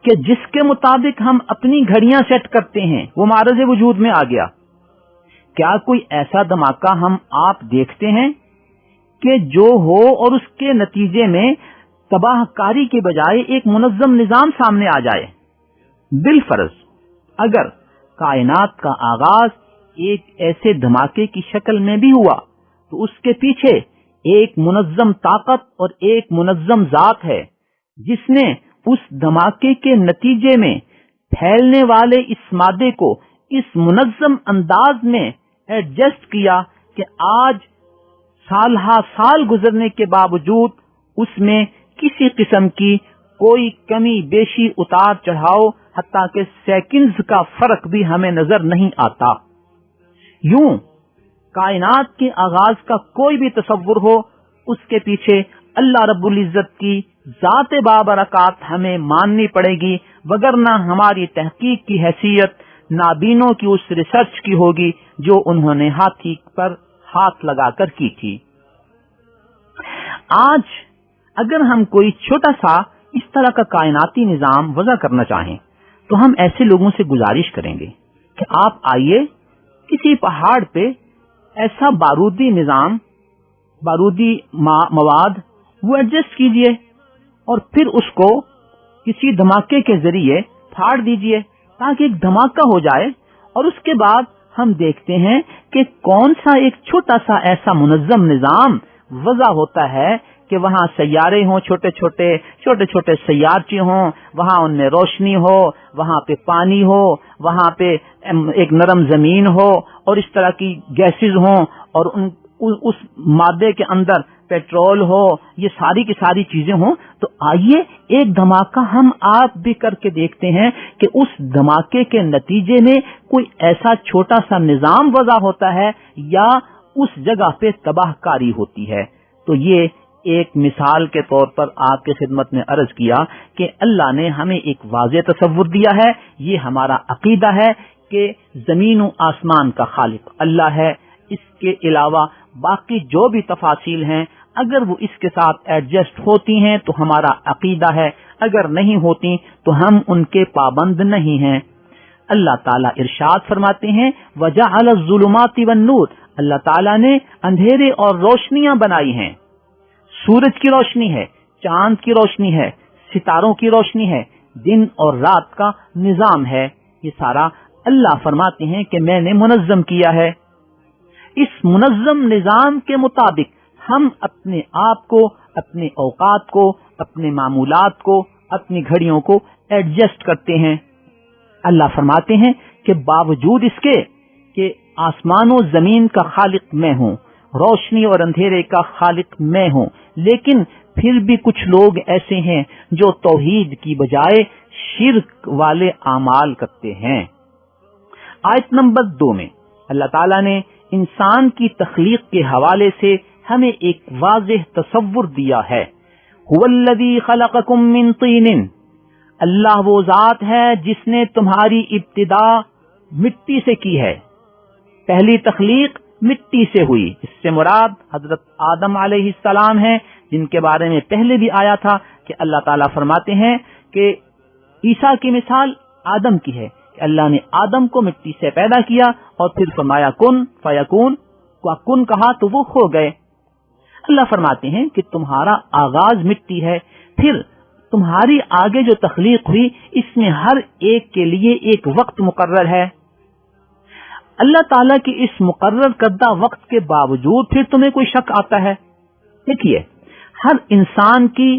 کہ جس کے مطابق ہم اپنی گھڑیاں سیٹ کرتے ہیں وہ معرض وجود میں آ گیا۔ کیا کوئی ایسا دھماکہ ہم آپ دیکھتے ہیں کہ جو ہو اور اس کے نتیجے میں تباہ کاری کے بجائے ایک منظم نظام سامنے آ جائے؟ بالفرض اگر کائنات کا آغاز ایک ایسے دھماکے کی شکل میں بھی ہوا تو اس کے پیچھے ایک منظم طاقت اور ایک منظم ذات ہے جس نے اس دھماکے کے نتیجے میں پھیلنے والے اس مادے کو اس منظم انداز میں ایڈجسٹ کیا کہ آج سال ہا سال گزرنے کے باوجود اس میں کسی قسم کی کوئی کمی بیشی اتار چڑھاؤ حتیٰ کہ سیکنڈز کا فرق بھی ہمیں نظر نہیں آتا۔ یوں کائنات کے آغاز کا کوئی بھی تصور ہو، اس کے پیچھے اللہ رب العزت کی ذات بابرکات ہمیں ماننی پڑے گی، وگرنہ ہماری تحقیق کی حیثیت نابینوں کی اس ریسرچ کی ہوگی جو انہوں نے ہاتھی پر ہاتھ لگا کر کی تھی۔ آج اگر ہم کوئی چھوٹا سا اس طرح کا کائناتی نظام وضع کرنا چاہیں تو ہم ایسے لوگوں سے گزارش کریں گے کہ آپ آئیے کسی پہاڑ پہ ایسا بارودی نظام، بارودی مواد وہ ایڈجسٹ کیجئے اور پھر اس کو کسی دھماکے کے ذریعے پھاڑ دیجئے تاکہ ایک دھماکہ ہو جائے، اور اس کے بعد ہم دیکھتے ہیں کہ کون سا ایک چھوٹا سا ایسا منظم نظام وضع ہوتا ہے کہ وہاں سیارے ہوں، چھوٹے چھوٹے سیارچے ہوں، وہاں ان میں روشنی ہو، وہاں پہ پانی ہو، وہاں پہ ایک نرم زمین ہو، اور اس طرح کی گیسز ہوں، اور اس مادے کے اندر پیٹرول ہو، یہ ساری کی ساری چیزیں ہوں۔ تو آئیے ایک دھماکہ ہم آپ بھی کر کے دیکھتے ہیں کہ اس دھماکے کے نتیجے میں کوئی ایسا چھوٹا سا نظام وضع ہوتا ہے یا اس جگہ پہ تباہ کاری ہوتی ہے۔ تو یہ ایک مثال کے طور پر آپ کے خدمت میں عرض کیا کہ اللہ نے ہمیں ایک واضح تصور دیا ہے، یہ ہمارا عقیدہ ہے کہ زمین و آسمان کا خالق اللہ ہے۔ اس کے علاوہ باقی جو بھی تفاصیل ہیں اگر وہ اس کے ساتھ ایڈجسٹ ہوتی ہیں تو ہمارا عقیدہ ہے، اگر نہیں ہوتی تو ہم ان کے پابند نہیں ہیں۔ اللہ تعالیٰ ارشاد فرماتے ہیں وَجَعَلَ الظُّلُمَاتِ وَالنُّورَ، اللہ تعالیٰ نے اندھیرے اور روشنیاں بنائی ہیں۔ سورج کی روشنی ہے، چاند کی روشنی ہے، ستاروں کی روشنی ہے، دن اور رات کا نظام ہے، یہ سارا اللہ فرماتے ہیں کہ میں نے منظم کیا ہے۔ اس منظم نظام کے مطابق ہم اپنے آپ کو، اپنے اوقات کو، اپنے معمولات کو، اپنی گھڑیوں کو ایڈجسٹ کرتے ہیں۔ اللہ فرماتے ہیں کہ باوجود اس کے کہ آسمان و زمین کا خالق میں ہوں، روشنی اور اندھیرے کا خالق میں ہوں، لیکن پھر بھی کچھ لوگ ایسے ہیں جو توحید کی بجائے شرک والے اعمال کرتے ہیں۔ آیت نمبر 2 میں اللہ تعالیٰ نے انسان کی تخلیق کے حوالے سے ہمیں ایک واضح تصور دیا ہے۔ هو الذی خلقکم من طین، اللہ وہ ذات ہے جس نے تمہاری ابتدا مٹی سے کی ہے۔ پہلی تخلیق مٹی سے ہوئی، اس سے مراد حضرت آدم علیہ السلام ہیں، جن کے بارے میں پہلے بھی آیا تھا کہ اللہ تعالیٰ فرماتے ہیں کہ عیسیٰ کی مثال آدم کی ہے کہ اللہ نے آدم کو مٹی سے پیدا کیا اور پھر فرمایا کن فیکون، کن کہا تو وہ ہو گئے۔ اللہ فرماتے ہیں کہ تمہارا آغاز مٹی ہے، پھر تمہاری آگے جو تخلیق ہوئی اس میں ہر ایک کے لیے ایک وقت مقرر ہے۔ اللہ تعالیٰ کی اس مقرر کردہ وقت کے باوجود پھر تمہیں کوئی شک آتا ہے؟ دیکھیے، ہر انسان کی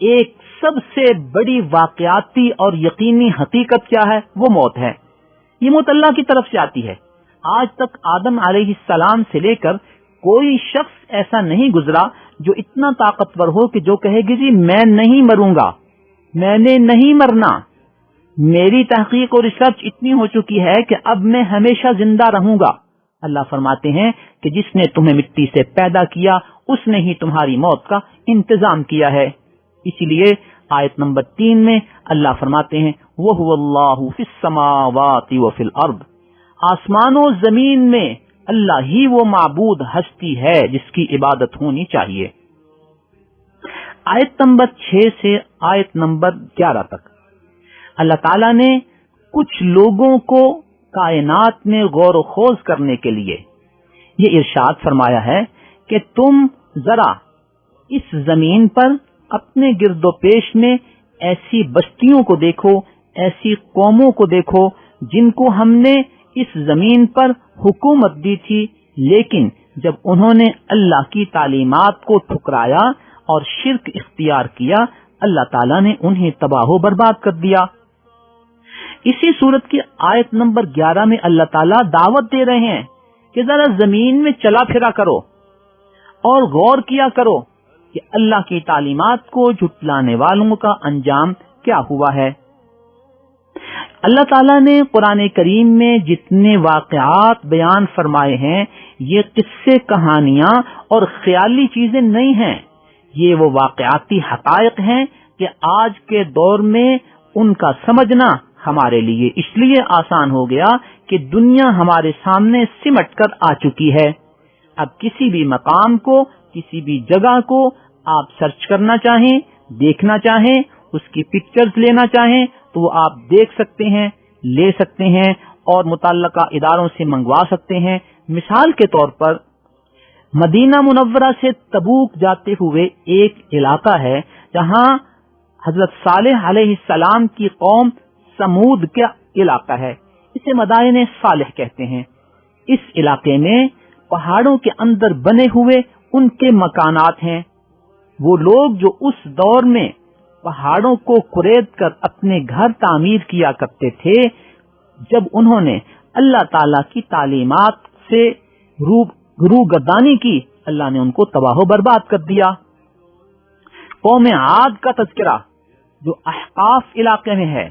ایک سب سے بڑی واقعاتی اور یقینی حقیقت کیا ہے؟ وہ موت ہے۔ یہ موت اللہ کی طرف سے آتی ہے۔ آج تک آدم علیہ السلام سے لے کر کوئی شخص ایسا نہیں گزرا جو اتنا طاقتور ہو کہ جو کہے گی جی میں نہیں مروں گا، میں نے نہیں مرنا، میری تحقیق اور ریسرچ اتنی ہو چکی ہے کہ اب میں ہمیشہ زندہ رہوں گا۔ اللہ فرماتے ہیں کہ جس نے تمہیں مٹی سے پیدا کیا اس نے ہی تمہاری موت کا انتظام کیا ہے۔ اسی لیے آیت نمبر 3 میں اللہ فرماتے ہیں وَهُوَ اللَّهُ فِي السَّمَاوَاتِ وَفِي الْأَرْضِ، آسمان و زمین میں اللہ ہی وہ معبود ہستی ہے جس کی عبادت ہونی چاہیے۔ آیت نمبر 6 سے آیت نمبر 11 تک اللہ تعالیٰ نے کچھ لوگوں کو کائنات میں غور و خوض کرنے کے لیے یہ ارشاد فرمایا ہے کہ تم ذرا اس زمین پر اپنے گرد و پیش میں ایسی بستیوں کو دیکھو، ایسی قوموں کو دیکھو جن کو ہم نے اس زمین پر حکومت دی تھی، لیکن جب انہوں نے اللہ کی تعلیمات کو ٹھکرایا اور شرک اختیار کیا، اللہ تعالیٰ نے انہیں تباہ و برباد کر دیا۔ اسی صورت کی آیت نمبر 11 میں اللہ تعالیٰ دعوت دے رہے ہیں کہ ذرا زمین میں چلا پھرا کرو اور غور کیا کرو کہ اللہ کی تعلیمات کو جھٹلانے والوں کا انجام کیا ہوا ہے۔ اللہ تعالیٰ نے قرآن کریم میں جتنے واقعات بیان فرمائے ہیں یہ قصے، کہانیاں اور خیالی چیزیں نہیں ہیں، یہ وہ واقعاتی حقائق ہیں کہ آج کے دور میں ان کا سمجھنا ہمارے لیے اس لیے آسان ہو گیا کہ دنیا ہمارے سامنے سمٹ کر آ چکی ہے۔ اب کسی بھی مقام کو، کسی بھی جگہ کو آپ سرچ کرنا چاہیں، دیکھنا چاہیں، اس کی پکچرز لینا چاہیں تو وہ آپ دیکھ سکتے ہیں، لے سکتے ہیں اور متعلقہ اداروں سے منگوا سکتے ہیں۔ مثال کے طور پر مدینہ منورہ سے تبوک جاتے ہوئے ایک علاقہ ہے جہاں حضرت صالح علیہ السلام کی قوم سمود کا علاقہ ہے، اسے مدائن صالح کہتے ہیں۔ اس علاقے میں پہاڑوں کے اندر بنے ہوئے ان کے مکانات ہیں۔ وہ لوگ جو اس دور میں پہاڑوں کو کھرید کر اپنے گھر تعمیر کیا کرتے تھے، جب انہوں نے اللہ تعالی کی تعلیمات سے روگردانی کی، اللہ نے ان کو تباہ و برباد کر دیا۔ قوم عاد کا تذکرہ جو احقاف علاقے میں ہے،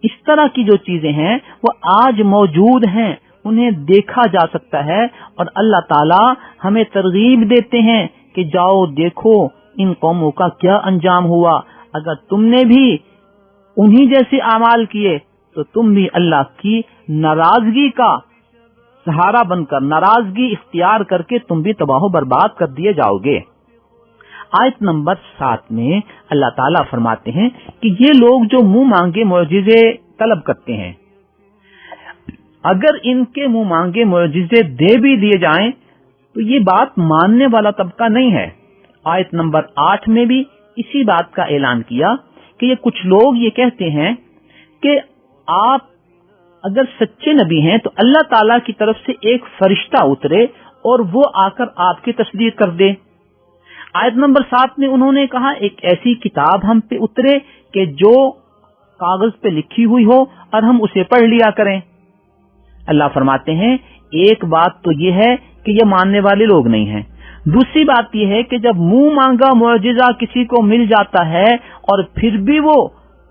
اس طرح کی جو چیزیں ہیں وہ آج موجود ہیں، انہیں دیکھا جا سکتا ہے، اور اللہ تعالی ہمیں ترغیب دیتے ہیں کہ جاؤ دیکھو ان قوموں کا کیا انجام ہوا۔ اگر تم نے بھی انہی جیسے اعمال کیے تو تم بھی اللہ کی ناراضگی کا سہارا بن کر، ناراضگی اختیار کر کے تم بھی تباہ و برباد کر دیے جاؤ گے۔ آیت نمبر 7 میں اللہ تعالیٰ فرماتے ہیں کہ یہ لوگ جو منہ مانگے معجزے طلب کرتے ہیں، اگر ان کے منہ مانگے معجزے دے بھی دیے جائیں تو یہ بات ماننے والا طبقہ نہیں ہے۔ آیت نمبر 8 میں بھی اسی بات کا اعلان کیا کہ یہ کچھ لوگ یہ کہتے ہیں کہ آپ اگر سچے نبی ہیں تو اللہ تعالی کی طرف سے ایک فرشتہ اترے اور وہ آ کر آپ کی تصدیق کر دے۔ آیت نمبر 7 میں انہوں نے کہا ایک ایسی کتاب ہم پہ اترے کہ جو کاغذ پہ لکھی ہوئی ہو اور ہم اسے پڑھ لیا کریں۔ اللہ فرماتے ہیں ایک بات تو یہ ہے کہ یہ ماننے والے لوگ نہیں ہیں، دوسری بات یہ ہے کہ جب منہ مانگا معجزہ کسی کو مل جاتا ہے اور پھر بھی وہ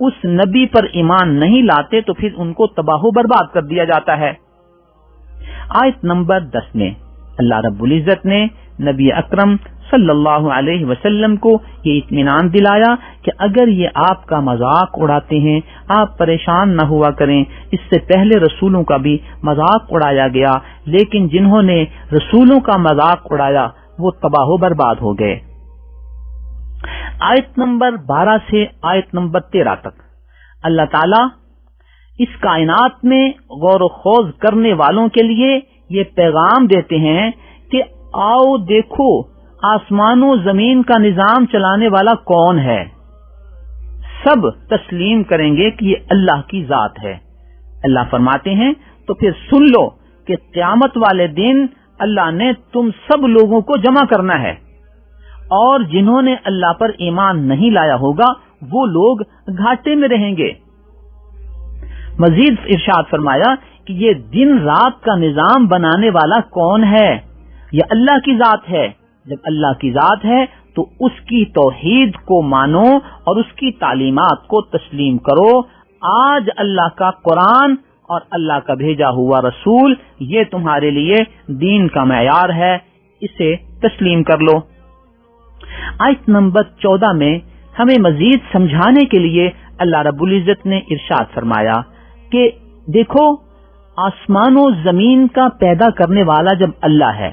اس نبی پر ایمان نہیں لاتے تو پھر ان کو تباہ و برباد کر دیا جاتا ہے۔ آیت نمبر 10 میں اللہ رب العزت نے نبی اکرم صلی اللہ علیہ وسلم کو یہ اطمینان دلایا کہ اگر یہ آپ کا مذاق اڑاتے ہیں آپ پریشان نہ ہوا کریں، اس سے پہلے رسولوں کا بھی مذاق اڑایا گیا، لیکن جنہوں نے رسولوں کا مذاق اڑایا وہ تباہ و برباد ہو گئے۔ آیت نمبر 12 سے آیت نمبر 13 تک اللہ تعالی اس کائنات میں غور و خوض کرنے والوں کے لیے یہ پیغام دیتے ہیں کہ آؤ دیکھو آسمان و زمین کا نظام چلانے والا کون ہے۔ سب تسلیم کریں گے کہ یہ اللہ کی ذات ہے۔ اللہ فرماتے ہیں تو پھر سن لو کہ قیامت والے دن اللہ نے تم سب لوگوں کو جمع کرنا ہے، اور جنہوں نے اللہ پر ایمان نہیں لایا ہوگا وہ لوگ گھاٹے میں رہیں گے۔ مزید ارشاد فرمایا کہ یہ دن رات کا نظام بنانے والا کون ہے؟ یہ اللہ کی ذات ہے۔ جب اللہ کی ذات ہے تو اس کی توحید کو مانو اور اس کی تعلیمات کو تسلیم کرو۔ آج اللہ کا قرآن اور اللہ کا بھیجا ہوا رسول یہ تمہارے لیے دین کا معیار ہے، اسے تسلیم کر لو۔ آیت نمبر 14 میں ہمیں مزید سمجھانے کے لیے اللہ رب العزت نے ارشاد فرمایا کہ دیکھو آسمان و زمین کا پیدا کرنے والا جب اللہ ہے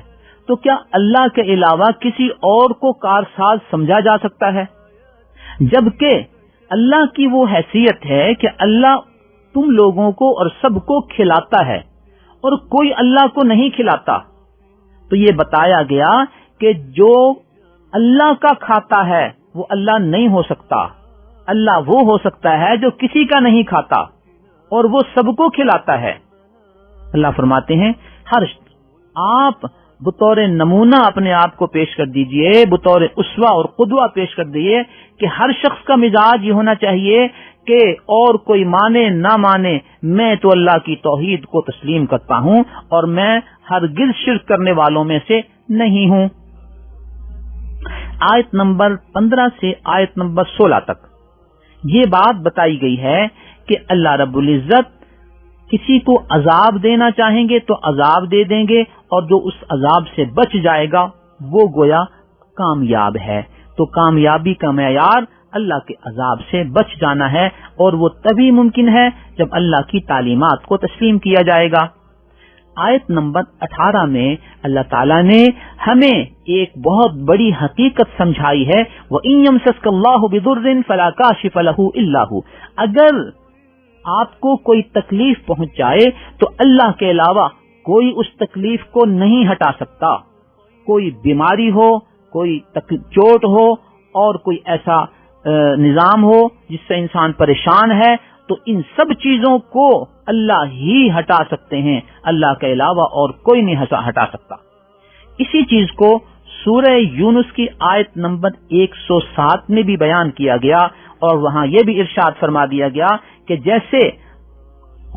تو کیا اللہ کے علاوہ کسی اور کو کارساز سمجھا جا سکتا ہے؟ جبکہ اللہ کی وہ حیثیت ہے کہ اللہ تم لوگوں کو اور سب کو کھلاتا ہے اور کوئی اللہ کو نہیں کھلاتا۔ تو یہ بتایا گیا کہ جو اللہ کا کھاتا ہے وہ اللہ نہیں ہو سکتا، اللہ وہ ہو سکتا ہے جو کسی کا نہیں کھاتا اور وہ سب کو کھلاتا ہے۔ اللہ فرماتے ہیں آپ بطور نمونہ اپنے آپ کو پیش کر دیجئے، بطور اسوہ اور قدوہ پیش کر دیجئے کہ ہر شخص کا مزاج یہ ہونا چاہیے کہ اور کوئی مانے نہ مانے میں تو اللہ کی توحید کو تسلیم کرتا ہوں اور میں ہرگز شرک کرنے والوں میں سے نہیں ہوں۔ آیت نمبر 15 سے آیت نمبر 16 تک یہ بات بتائی گئی ہے کہ اللہ رب العزت کسی کو عذاب دینا چاہیں گے تو عذاب دے دیں گے، اور جو اس عذاب سے بچ جائے گا وہ گویا کامیاب ہے۔ تو کامیابی کا معیار اللہ کے عذاب سے بچ جانا ہے، اور وہ تبھی ممکن ہے جب اللہ کی تعلیمات کو تسلیم کیا جائے گا۔ آیت نمبر 18 میں اللہ تعالیٰ نے ہمیں ایک بہت بڑی حقیقت سمجھائی ہے، وَإِن يَمْسَسْكَ اللَّهُ بِضُرٍّ فَلَا كَاشِفَ لَهُ إِلَّا هُوَ، اگر آپ کو کوئی تکلیف پہنچ جائے تو اللہ کے علاوہ کوئی اس تکلیف کو نہیں ہٹا سکتا۔ کوئی بیماری ہو، کوئی چوٹ ہو، اور کوئی ایسا نظام ہو جس سے انسان پریشان ہے، تو ان سب چیزوں کو اللہ ہی ہٹا سکتے ہیں، اللہ کے علاوہ اور کوئی نہیں ہٹا سکتا۔ اسی چیز کو سورہ یونس کی آیت نمبر 107 میں بھی بیان کیا گیا، اور وہاں یہ بھی ارشاد فرما دیا گیا کہ جیسے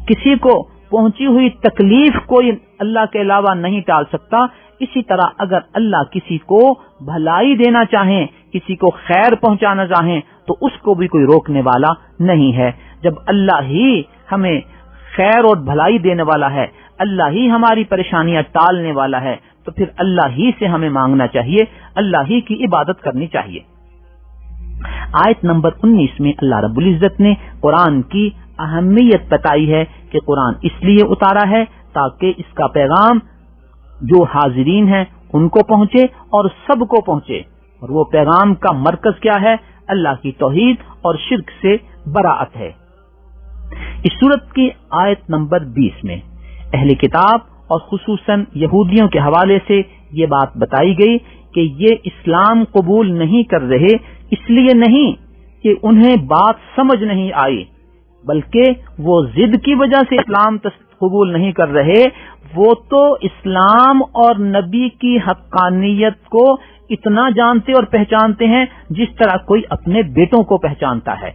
کسی کو پہنچی ہوئی تکلیف کوئی اللہ کے علاوہ نہیں ٹال سکتا، اسی طرح اگر اللہ کسی کو بھلائی دینا چاہیں، کسی کو خیر پہنچانا چاہیں، تو اس کو بھی کوئی روکنے والا نہیں ہے۔ جب اللہ ہی ہمیں خیر اور بھلائی دینے والا ہے، اللہ ہی ہماری پریشانیاں ٹالنے والا ہے، تو پھر اللہ ہی سے ہمیں مانگنا چاہیے، اللہ ہی کی عبادت کرنی چاہیے۔ آیت نمبر 19 میں اللہ رب العزت نے قرآن کی اہمیت بتائی ہے کہ قرآن اس لیے اتارا ہے تاکہ اس کا پیغام جو حاضرین ہیں ان کو پہنچے اور سب کو پہنچے، اور وہ پیغام کا مرکز کیا ہے؟ اللہ کی توحید اور شرک سے براءت ہے۔ اس سورت کی آیت نمبر 20 میں اہل کتاب اور خصوصاً یہودیوں کے حوالے سے یہ بات بتائی گئی کہ یہ اسلام قبول نہیں کر رہے، اس لیے نہیں کہ انہیں بات سمجھ نہیں آئی، بلکہ وہ ضد کی وجہ سے اسلام قبول نہیں کر رہے، وہ تو اسلام اور نبی کی حقانیت کو اتنا جانتے اور پہچانتے ہیں جس طرح کوئی اپنے بیٹوں کو پہچانتا ہے۔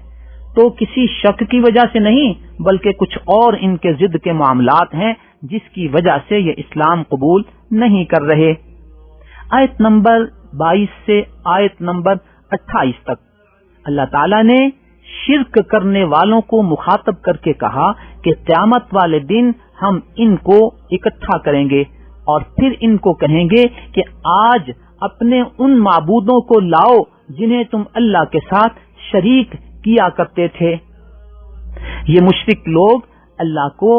تو کسی شک کی وجہ سے نہیں، بلکہ کچھ اور ان کے ضد کے معاملات ہیں جس کی وجہ سے یہ اسلام قبول نہیں کر رہے۔ آیت نمبر 22 سے آیت نمبر 28 تک اللہ تعالیٰ نے شرک کرنے والوں کو مخاطب کر کے کہا کہ قیامت والے دن ہم ان کو اکٹھا کریں گے اور پھر ان کو کہیں گے کہ آج اپنے ان معبودوں کو لاؤ جنہیں تم اللہ کے ساتھ شریک کیا کرتے تھے۔ یہ مشرک لوگ اللہ کو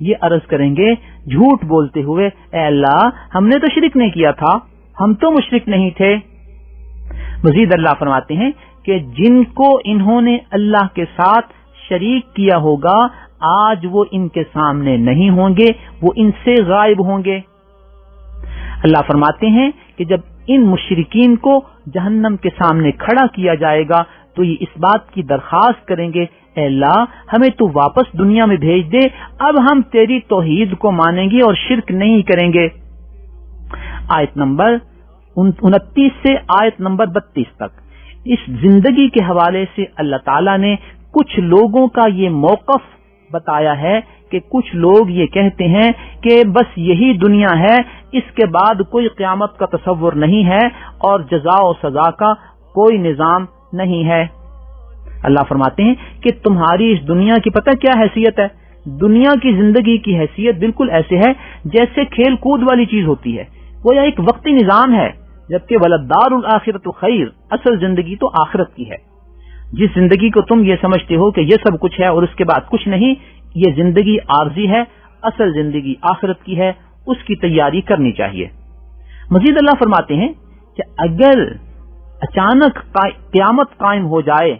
یہ عرض کریں گے جھوٹ بولتے ہوئے، اے اللہ ہم نے تو شرک نہیں کیا تھا، ہم تو مشرک نہیں تھے۔ مزید اللہ فرماتے ہیں کہ جن کو انہوں نے اللہ کے ساتھ شریک کیا ہوگا آج وہ ان کے سامنے نہیں ہوں گے، وہ ان سے غائب ہوں گے۔ اللہ فرماتے ہیں کہ جب ان مشرکین کو جہنم کے سامنے کھڑا کیا جائے گا تو یہ اس بات کی درخواست کریں گے، اے اللہ ہمیں تو واپس دنیا میں بھیج دے، اب ہم تیری توحید کو مانیں گے اور شرک نہیں کریں گے۔ آیت نمبر 29 سے آیت نمبر 32 تک اس زندگی کے حوالے سے اللہ تعالیٰ نے کچھ لوگوں کا یہ موقف بتایا ہے کہ کچھ لوگ یہ کہتے ہیں کہ بس یہی دنیا ہے، اس کے بعد کوئی قیامت کا تصور نہیں ہے اور جزا و سزا کا کوئی نظام نہیں ہے۔ اللہ فرماتے ہیں کہ تمہاری اس دنیا کی پتہ کیا حیثیت ہے؟ دنیا کی زندگی کی حیثیت بالکل ایسے ہے جیسے کھیل کود والی چیز ہوتی ہے، وہ ایک وقتی نظام ہے، جبکہ ولدار الآخرۃ خیر، اصل زندگی تو آخرت کی ہے۔ جس زندگی کو تم یہ سمجھتے ہو کہ یہ سب کچھ ہے اور اس کے بعد کچھ نہیں، یہ زندگی عارضی ہے، اصل زندگی آخرت کی ہے، اس کی تیاری کرنی چاہیے۔ مزید اللہ فرماتے ہیں کہ اگر اچانک قیامت قائم ہو جائے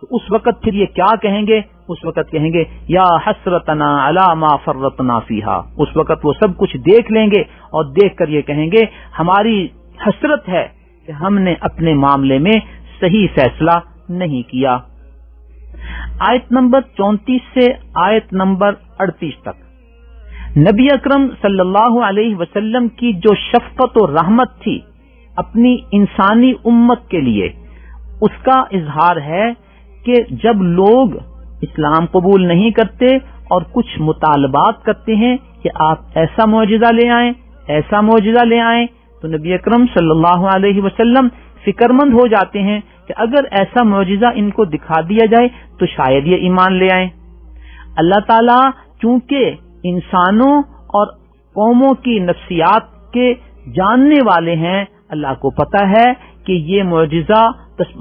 تو اس وقت پھر یہ کیا کہیں گے؟ اس وقت کہیں گے یا حسرتنا علی ما فرطنا فیہا، اس وقت وہ سب کچھ دیکھ لیں گے اور دیکھ کر یہ کہیں گے ہماری حسرت ہے کہ ہم نے اپنے معاملے میں صحیح فیصلہ نہیں کیا۔ آیت نمبر 34 سے آیت نمبر 38 تک نبی اکرم صلی اللہ علیہ وسلم کی جو شفقت و رحمت تھی اپنی انسانی امت کے لیے، اس کا اظہار ہے کہ جب لوگ اسلام قبول نہیں کرتے اور کچھ مطالبات کرتے ہیں کہ آپ ایسا معجزہ لے آئیں، ایسا معجزہ لے آئیں، تو نبی اکرم صلی اللہ علیہ وسلم فکرمند ہو جاتے ہیں کہ اگر ایسا معجزہ ان کو دکھا دیا جائے تو شاید یہ ایمان لے آئیں۔ اللہ تعالیٰ چونکہ انسانوں اور قوموں کی نفسیات کے جاننے والے ہیں، اللہ کو پتہ ہے کہ یہ معجزہ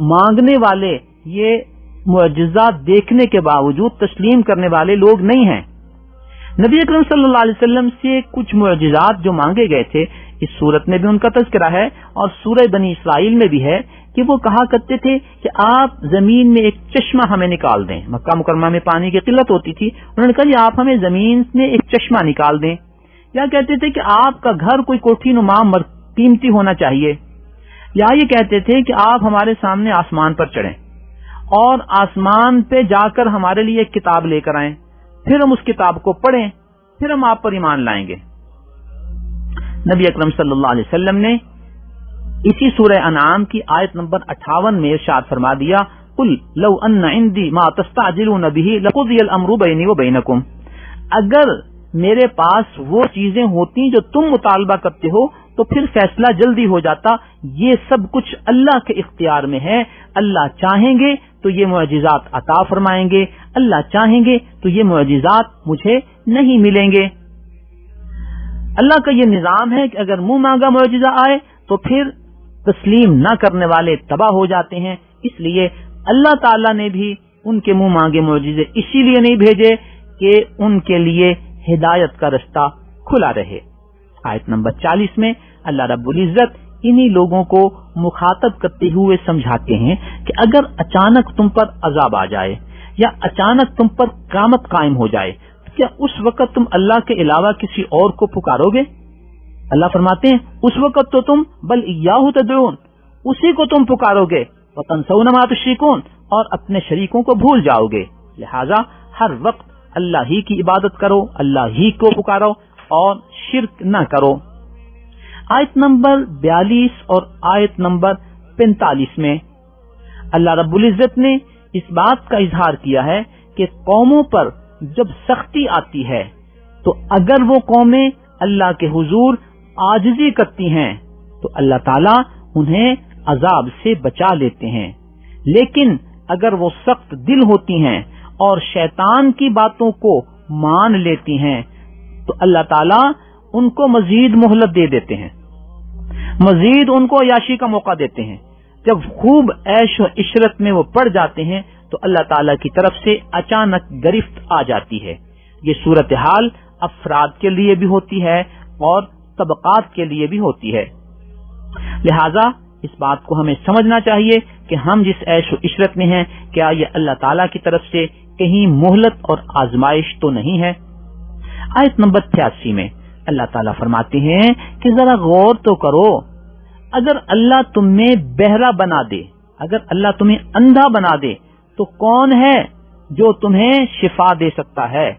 مانگنے والے یہ معجزہ دیکھنے کے باوجود تسلیم کرنے والے لوگ نہیں ہیں۔ نبی اکرم صلی اللہ علیہ وسلم سے کچھ معجزات جو مانگے گئے تھے، اس سورت میں بھی ان کا تذکرہ ہے اور سورہ بنی اسرائیل میں بھی ہے کہ وہ کہا کرتے تھے کہ آپ زمین میں ایک چشمہ ہمیں نکال دیں۔ مکہ مکرمہ میں پانی کی قلت ہوتی تھی، انہوں نے کہا کہ آپ ہمیں زمین میں ایک چشمہ نکال دیں، یا کہتے تھے کہ آپ کا گھر کوئی کوٹھی نما قیمتی ہونا چاہیے، یا یہ کہتے تھے کہ آپ ہمارے سامنے آسمان پر چڑھیں اور آسمان پہ جا کر ہمارے لیے ایک کتاب لے کر آئیں، پھر ہم اس کتاب کو پڑھیں، پھر ہم آپ پر ایمان لائیں گے۔ نبی اکرم صلی اللہ علیہ وسلم نے اسی سورہ انعام کی آیت نمبر 58 میں ارشاد فرما دیا، قل لو ان عندي ما تستعجلون به لقضي الامر بيني وبينكم، اگر میرے پاس وہ چیزیں ہوتی جو تم مطالبہ کرتے ہو تو پھر فیصلہ جلدی ہو جاتا۔ یہ سب کچھ اللہ کے اختیار میں ہے، اللہ چاہیں گے تو یہ معجزات عطا فرمائیں گے، اللہ چاہیں گے تو یہ معجزات مجھے نہیں ملیں گے۔ اللہ کا یہ نظام ہے کہ اگر منہ مانگا معجزہ آئے تو پھر تسلیم نہ کرنے والے تباہ ہو جاتے ہیں، اس لیے اللہ تعالیٰ نے بھی ان کے منہ مانگے معجزے اسی لیے نہیں بھیجے کہ ان کے لیے ہدایت کا رستہ کھلا رہے۔ آیت نمبر 40 میں اللہ رب العزت انہی لوگوں کو مخاطب کرتے ہوئے سمجھاتے ہیں کہ اگر اچانک تم پر عذاب آ جائے یا اچانک تم پر قیامت قائم ہو جائے، کیا اس وقت تم اللہ کے علاوہ کسی اور کو پکارو گے؟ اللہ فرماتے ہیں اس وقت تو تم بل ایاہ تدعون، اسی کو تم پکارو گے، وتنسون ما تشرکون، اور اپنے شریکوں کو بھول جاؤ گے۔ لہذا ہر وقت اللہ ہی کی عبادت کرو، اللہ ہی کو پکارو اور شرک نہ کرو۔ آیت نمبر 42 اور آیت نمبر 45 میں اللہ رب العزت نے اس بات کا اظہار کیا ہے کہ قوموں پر جب سختی آتی ہے تو اگر وہ قومیں اللہ کے حضور عاجزی کرتی ہیں تو اللہ تعالیٰ انہیں عذاب سے بچا لیتے ہیں، لیکن اگر وہ سخت دل ہوتی ہیں اور شیطان کی باتوں کو مان لیتی ہیں تو اللہ تعالیٰ ان کو مزید مہلت دے دیتے ہیں، مزید ان کو عیاشی کا موقع دیتے ہیں۔ جب خوب عیش و عشرت میں وہ پڑ جاتے ہیں تو اللہ تعالیٰ کی طرف سے اچانک گرفت آ جاتی ہے۔ یہ صورتحال افراد کے لیے بھی ہوتی ہے اور طبقات کے لیے بھی ہوتی ہے، لہذا اس بات کو ہمیں سمجھنا چاہیے کہ ہم جس عیش و عشرت میں ہیں کیا یہ اللہ تعالیٰ کی طرف سے کہیں مہلت اور آزمائش تو نہیں ہے۔ آیت نمبر 83 میں اللہ تعالیٰ فرماتے ہیں کہ ذرا غور تو کرو، اگر اللہ تمہیں بہرا بنا دے، اگر اللہ تمہیں اندھا بنا دے تو کون ہے جو تمہیں شفا دے سکتا ہے؟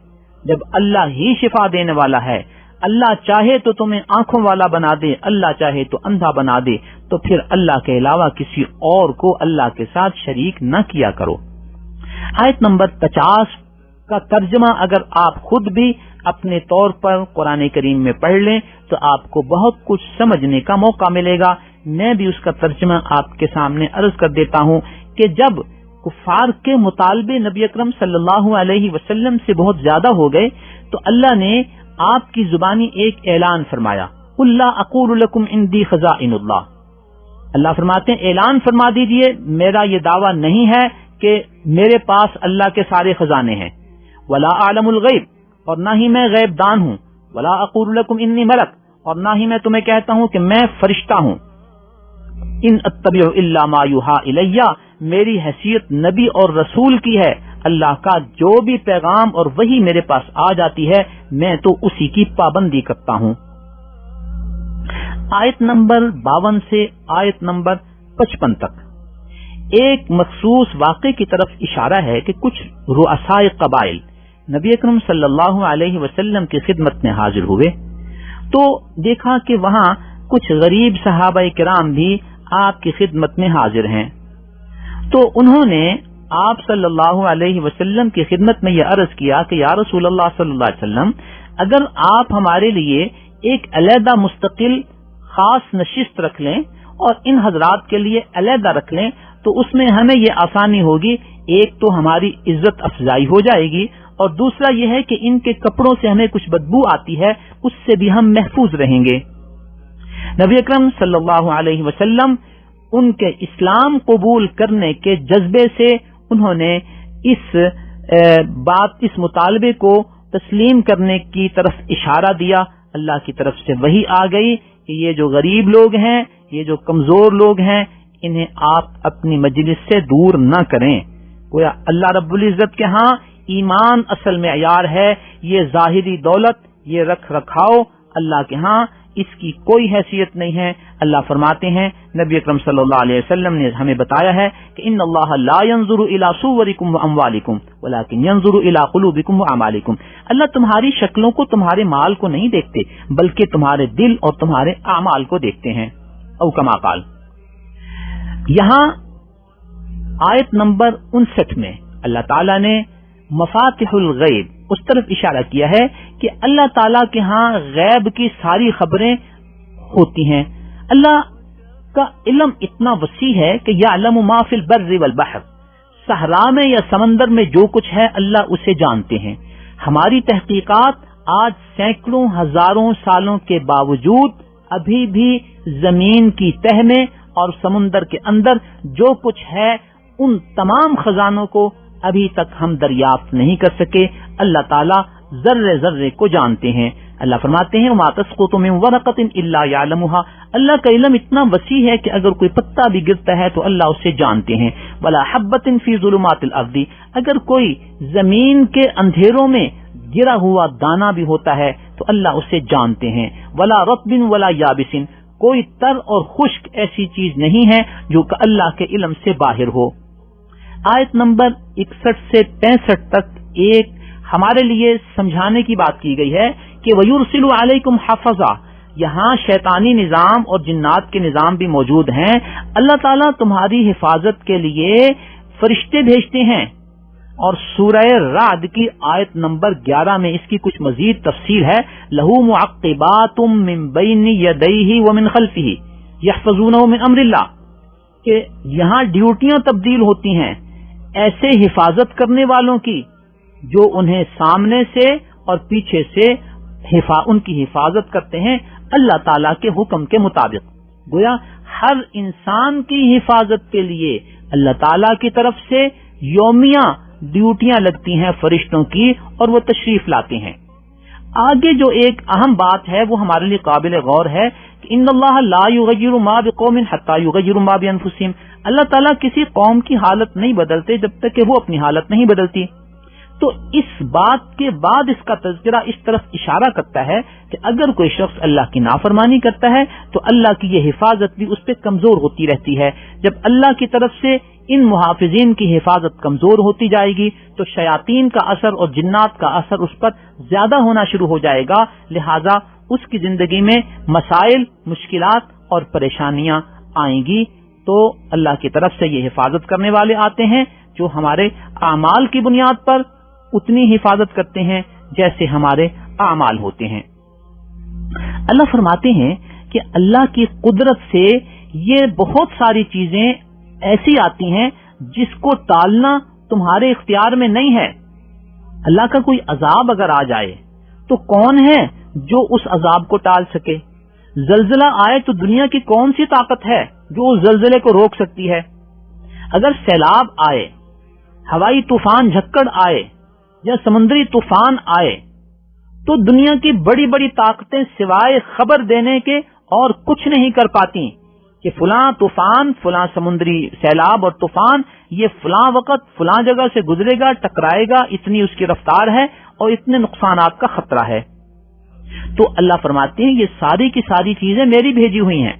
جب اللہ ہی شفا دینے والا ہے، اللہ چاہے تو تمہیں آنکھوں والا بنا دے، اللہ چاہے تو اندھا بنا دے، تو پھر اللہ کے علاوہ کسی اور کو اللہ کے ساتھ شریک نہ کیا کرو۔ آیت نمبر 50 کا ترجمہ اگر آپ خود بھی اپنے طور پر قرآن کریم میں پڑھ لیں تو آپ کو بہت کچھ سمجھنے کا موقع ملے گا۔ میں بھی اس کا ترجمہ آپ کے سامنے عرض کر دیتا ہوں کہ جب کفار کے مطالبے نبی اکرم صلی اللہ علیہ وسلم سے بہت زیادہ ہو گئے تو اللہ نے آپ کی زبانی ایک اعلان فرمایا، قُل لَا أَقُولُ لَكُمْ عِنْدِي خَزَائِنُ اللَّهِ، اللہ فرماتے ہیں اعلان فرما دیجئے میرا یہ دعویٰ نہیں ہے کہ میرے پاس اللہ کے سارے خزانے ہیں، وَلَا أَعْلَمُ الْغَيْبَ، اور نہ ہی میں غیب دان ہوں، وَلَا أَقُولُ لَكُمْ إِنِّي مَلَكٌ، اور نہ ہی میں تمہیں کہتا ہوں کہ میں فرشتہ ہوں، ان اتبع الا ما یوحى الیہ، میری حیثیت نبی اور رسول کی ہے، اللہ کا جو بھی پیغام اور وحی میرے پاس آ جاتی ہے میں تو اسی کی پابندی کرتا ہوں۔ آیت نمبر 52 سے آیت نمبر 55 تک ایک مخصوص واقعے کی طرف اشارہ ہے کہ کچھ رؤساء قبائل نبی اکرم صلی اللہ علیہ وسلم کی خدمت میں حاضر ہوئے تو دیکھا کہ وہاں کچھ غریب صحابہ کرام بھی آپ کی خدمت میں حاضر ہیں، تو انہوں نے آپ صلی اللہ علیہ وسلم کی خدمت میں یہ عرض کیا کہ یا رسول اللہ صلی اللہ علیہ وسلم، اگر آپ ہمارے لیے ایک علیحدہ مستقل خاص نشست رکھ لیں اور ان حضرات کے لیے علیحدہ رکھ لیں تو اس میں ہمیں یہ آسانی ہوگی. ایک تو ہماری عزت افزائی ہو جائے گی اور دوسرا یہ ہے کہ ان کے کپڑوں سے ہمیں کچھ بدبو آتی ہے اس سے بھی ہم محفوظ رہیں گے. نبی اکرم صلی اللہ علیہ وسلم ان کے اسلام قبول کرنے کے جذبے سے انہوں نے اس مطالبے کو تسلیم کرنے کی طرف اشارہ دیا. اللہ کی طرف سے وحی آ گئی کہ یہ جو غریب لوگ ہیں، یہ جو کمزور لوگ ہیں، انہیں آپ اپنی مجلس سے دور نہ کریں. گویا اللہ رب العزت کے ہاں ایمان اصل معیار ہے. یہ ظاہری دولت، یہ رکھ رکھاؤ اللہ کے ہاں اس کی کوئی حیثیت نہیں ہے. اللہ فرماتے ہیں، نبی اکرم صلی اللہ علیہ وسلم نے ہمیں بتایا ہے کہ ان اللہ لا ينظر الى صورکم واموالکم ولکن ينظر الى قلوبکم واعمالکم. اللہ تمہاری شکلوں کو، تمہارے مال کو نہیں دیکھتے بلکہ تمہارے دل اور تمہارے اعمال کو دیکھتے ہیں. او کما قال. یہاں آیت نمبر 59 میں اللہ تعالیٰ نے مفاتح الغیب اس طرف اشارہ کیا ہے کہ اللہ تعالیٰ کے ہاں غیب کی ساری خبریں ہوتی ہیں. اللہ کا علم اتنا وسیع ہے کہ یعلم ما فی البر والبحر، صحرا میں یا سمندر میں جو کچھ ہے اللہ اسے جانتے ہیں. ہماری تحقیقات آج سینکڑوں ہزاروں سالوں کے باوجود ابھی بھی زمین کی تہ میں اور سمندر کے اندر جو کچھ ہے ان تمام خزانوں کو ابھی تک ہم دریافت نہیں کر سکے. اللہ تعالیٰ ذرے ذرے کو جانتے ہیں. اللہ فرماتے ہیں وما تسقط من ورقۃ الا يعلمها. اللہ کا علم اتنا وسیع ہے کہ اگر کوئی پتا بھی گرتا ہے تو اللہ اسے جانتے ہیں. ولا حبۃ فی ظلمات الارض. اگر کوئی زمین کے اندھیروں میں گرا ہوا دانہ بھی ہوتا ہے تو اللہ اسے جانتے ہیں. ولا رطب ولا یابس. کوئی تر اور خشک ایسی چیز نہیں ہے جو کہ اللہ کے علم سے باہر ہو. آیت نمبر 61 سے 65 تک ایک ہمارے لیے سمجھانے کی بات کی گئی ہے کہ وَيُرْسِلُ عَلَيْكُمْ حَفَظًا. یہاں شیطانی نظام اور جنات کے نظام بھی موجود ہیں. اللہ تعالیٰ تمہاری حفاظت کے لیے فرشتے بھیجتے ہیں. اور سورہ رعد کی آیت نمبر 11 میں اس کی کچھ مزید تفصیل ہے. لَهُ مُعَقِّبَاتٌ مِّن بَيْنِ يَدَيْهِ وَمِنْ خَلْفِهِ يَحْفَظُونَهُ مِنْ أَمْرِ اللَّهِ. کہ یہاں ڈیوٹیاں تبدیل ہوتی ہیں ایسے حفاظت کرنے والوں کی جو انہیں سامنے سے اور پیچھے سے ان کی حفاظت کرتے ہیں اللہ تعالیٰ کے حکم کے مطابق. گویا ہر انسان کی حفاظت کے لیے اللہ تعالیٰ کی طرف سے یومیہ ڈیوٹیاں لگتی ہیں فرشتوں کی اور وہ تشریف لاتے ہیں. آگے جو ایک اہم بات ہے وہ ہمارے لیے قابل غور ہے کہ ان اللہ لا یغیر ما بقوم حتی یغیروا ما بانفسہم. اللہ تعالیٰ کسی قوم کی حالت نہیں بدلتے جب تک کہ وہ اپنی حالت نہیں بدلتی. تو اس بات کے بعد اس کا تذکرہ اس طرف اشارہ کرتا ہے کہ اگر کوئی شخص اللہ کی نافرمانی کرتا ہے تو اللہ کی یہ حفاظت بھی اس پہ کمزور ہوتی رہتی ہے. جب اللہ کی طرف سے ان محافظین کی حفاظت کمزور ہوتی جائے گی تو شیاطین کا اثر اور جنات کا اثر اس پر زیادہ ہونا شروع ہو جائے گا. لہذا اس کی زندگی میں مسائل، مشکلات اور پریشانیاں آئیں گی. تو اللہ کی طرف سے یہ حفاظت کرنے والے آتے ہیں جو ہمارے اعمال کی بنیاد پر اتنی حفاظت کرتے ہیں جیسے ہمارے اعمال ہوتے ہیں. اللہ فرماتے ہیں کہ اللہ کی قدرت سے یہ بہت ساری چیزیں ایسی آتی ہیں جس کو ٹالنا تمہارے اختیار میں نہیں ہے. اللہ کا کوئی عذاب اگر آ جائے تو کون ہے جو اس عذاب کو ٹال سکے؟ زلزلہ آئے تو دنیا کی کون سی طاقت ہے جو اس زلزلے کو روک سکتی ہے؟ اگر سیلاب آئے، ہوائی طوفان جھکڑ آئے یا سمندری طوفان آئے تو دنیا کی بڑی بڑی طاقتیں سوائے خبر دینے کے اور کچھ نہیں کر پاتی کہ فلاں طوفان، فلاں سمندری سیلاب اور طوفان یہ فلاں وقت فلاں جگہ سے گزرے گا، ٹکرائے گا، اتنی اس کی رفتار ہے اور اتنے نقصانات کا خطرہ ہے. تو اللہ فرماتے ہیں یہ ساری کی ساری چیزیں میری بھیجی ہوئی ہیں.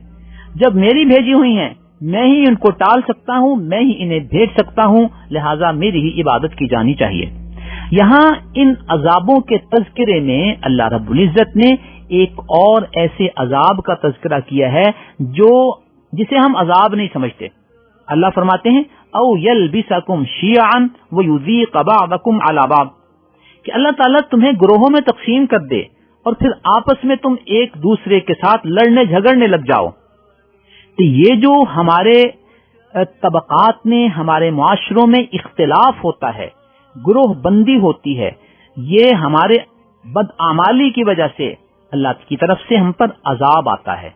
جب میری بھیجی ہوئی ہیں میں ہی ان کو ٹال سکتا ہوں، میں ہی انہیں بھیج سکتا ہوں، لہٰذا میری ہی عبادت کی جانی چاہیے. یہاں ان عذابوں کے تذکرے میں اللہ رب العزت نے ایک اور ایسے عذاب کا تذکرہ کیا ہے جسے ہم عذاب نہیں سمجھتے. اللہ فرماتے ہیں او یلبسکم شیعا ویذیق بعضکم علی بعض، کہ اللہ تعالیٰ تمہیں گروہوں میں تقسیم کر دے اور پھر آپس میں تم ایک دوسرے کے ساتھ لڑنے جھگڑنے لگ جاؤ. تو یہ جو ہمارے طبقات میں، ہمارے معاشروں میں اختلاف ہوتا ہے، گروہ بندی ہوتی ہے، یہ ہمارے بدعمالی کی وجہ سے اللہ کی طرف سے ہم پر عذاب آتا ہے۔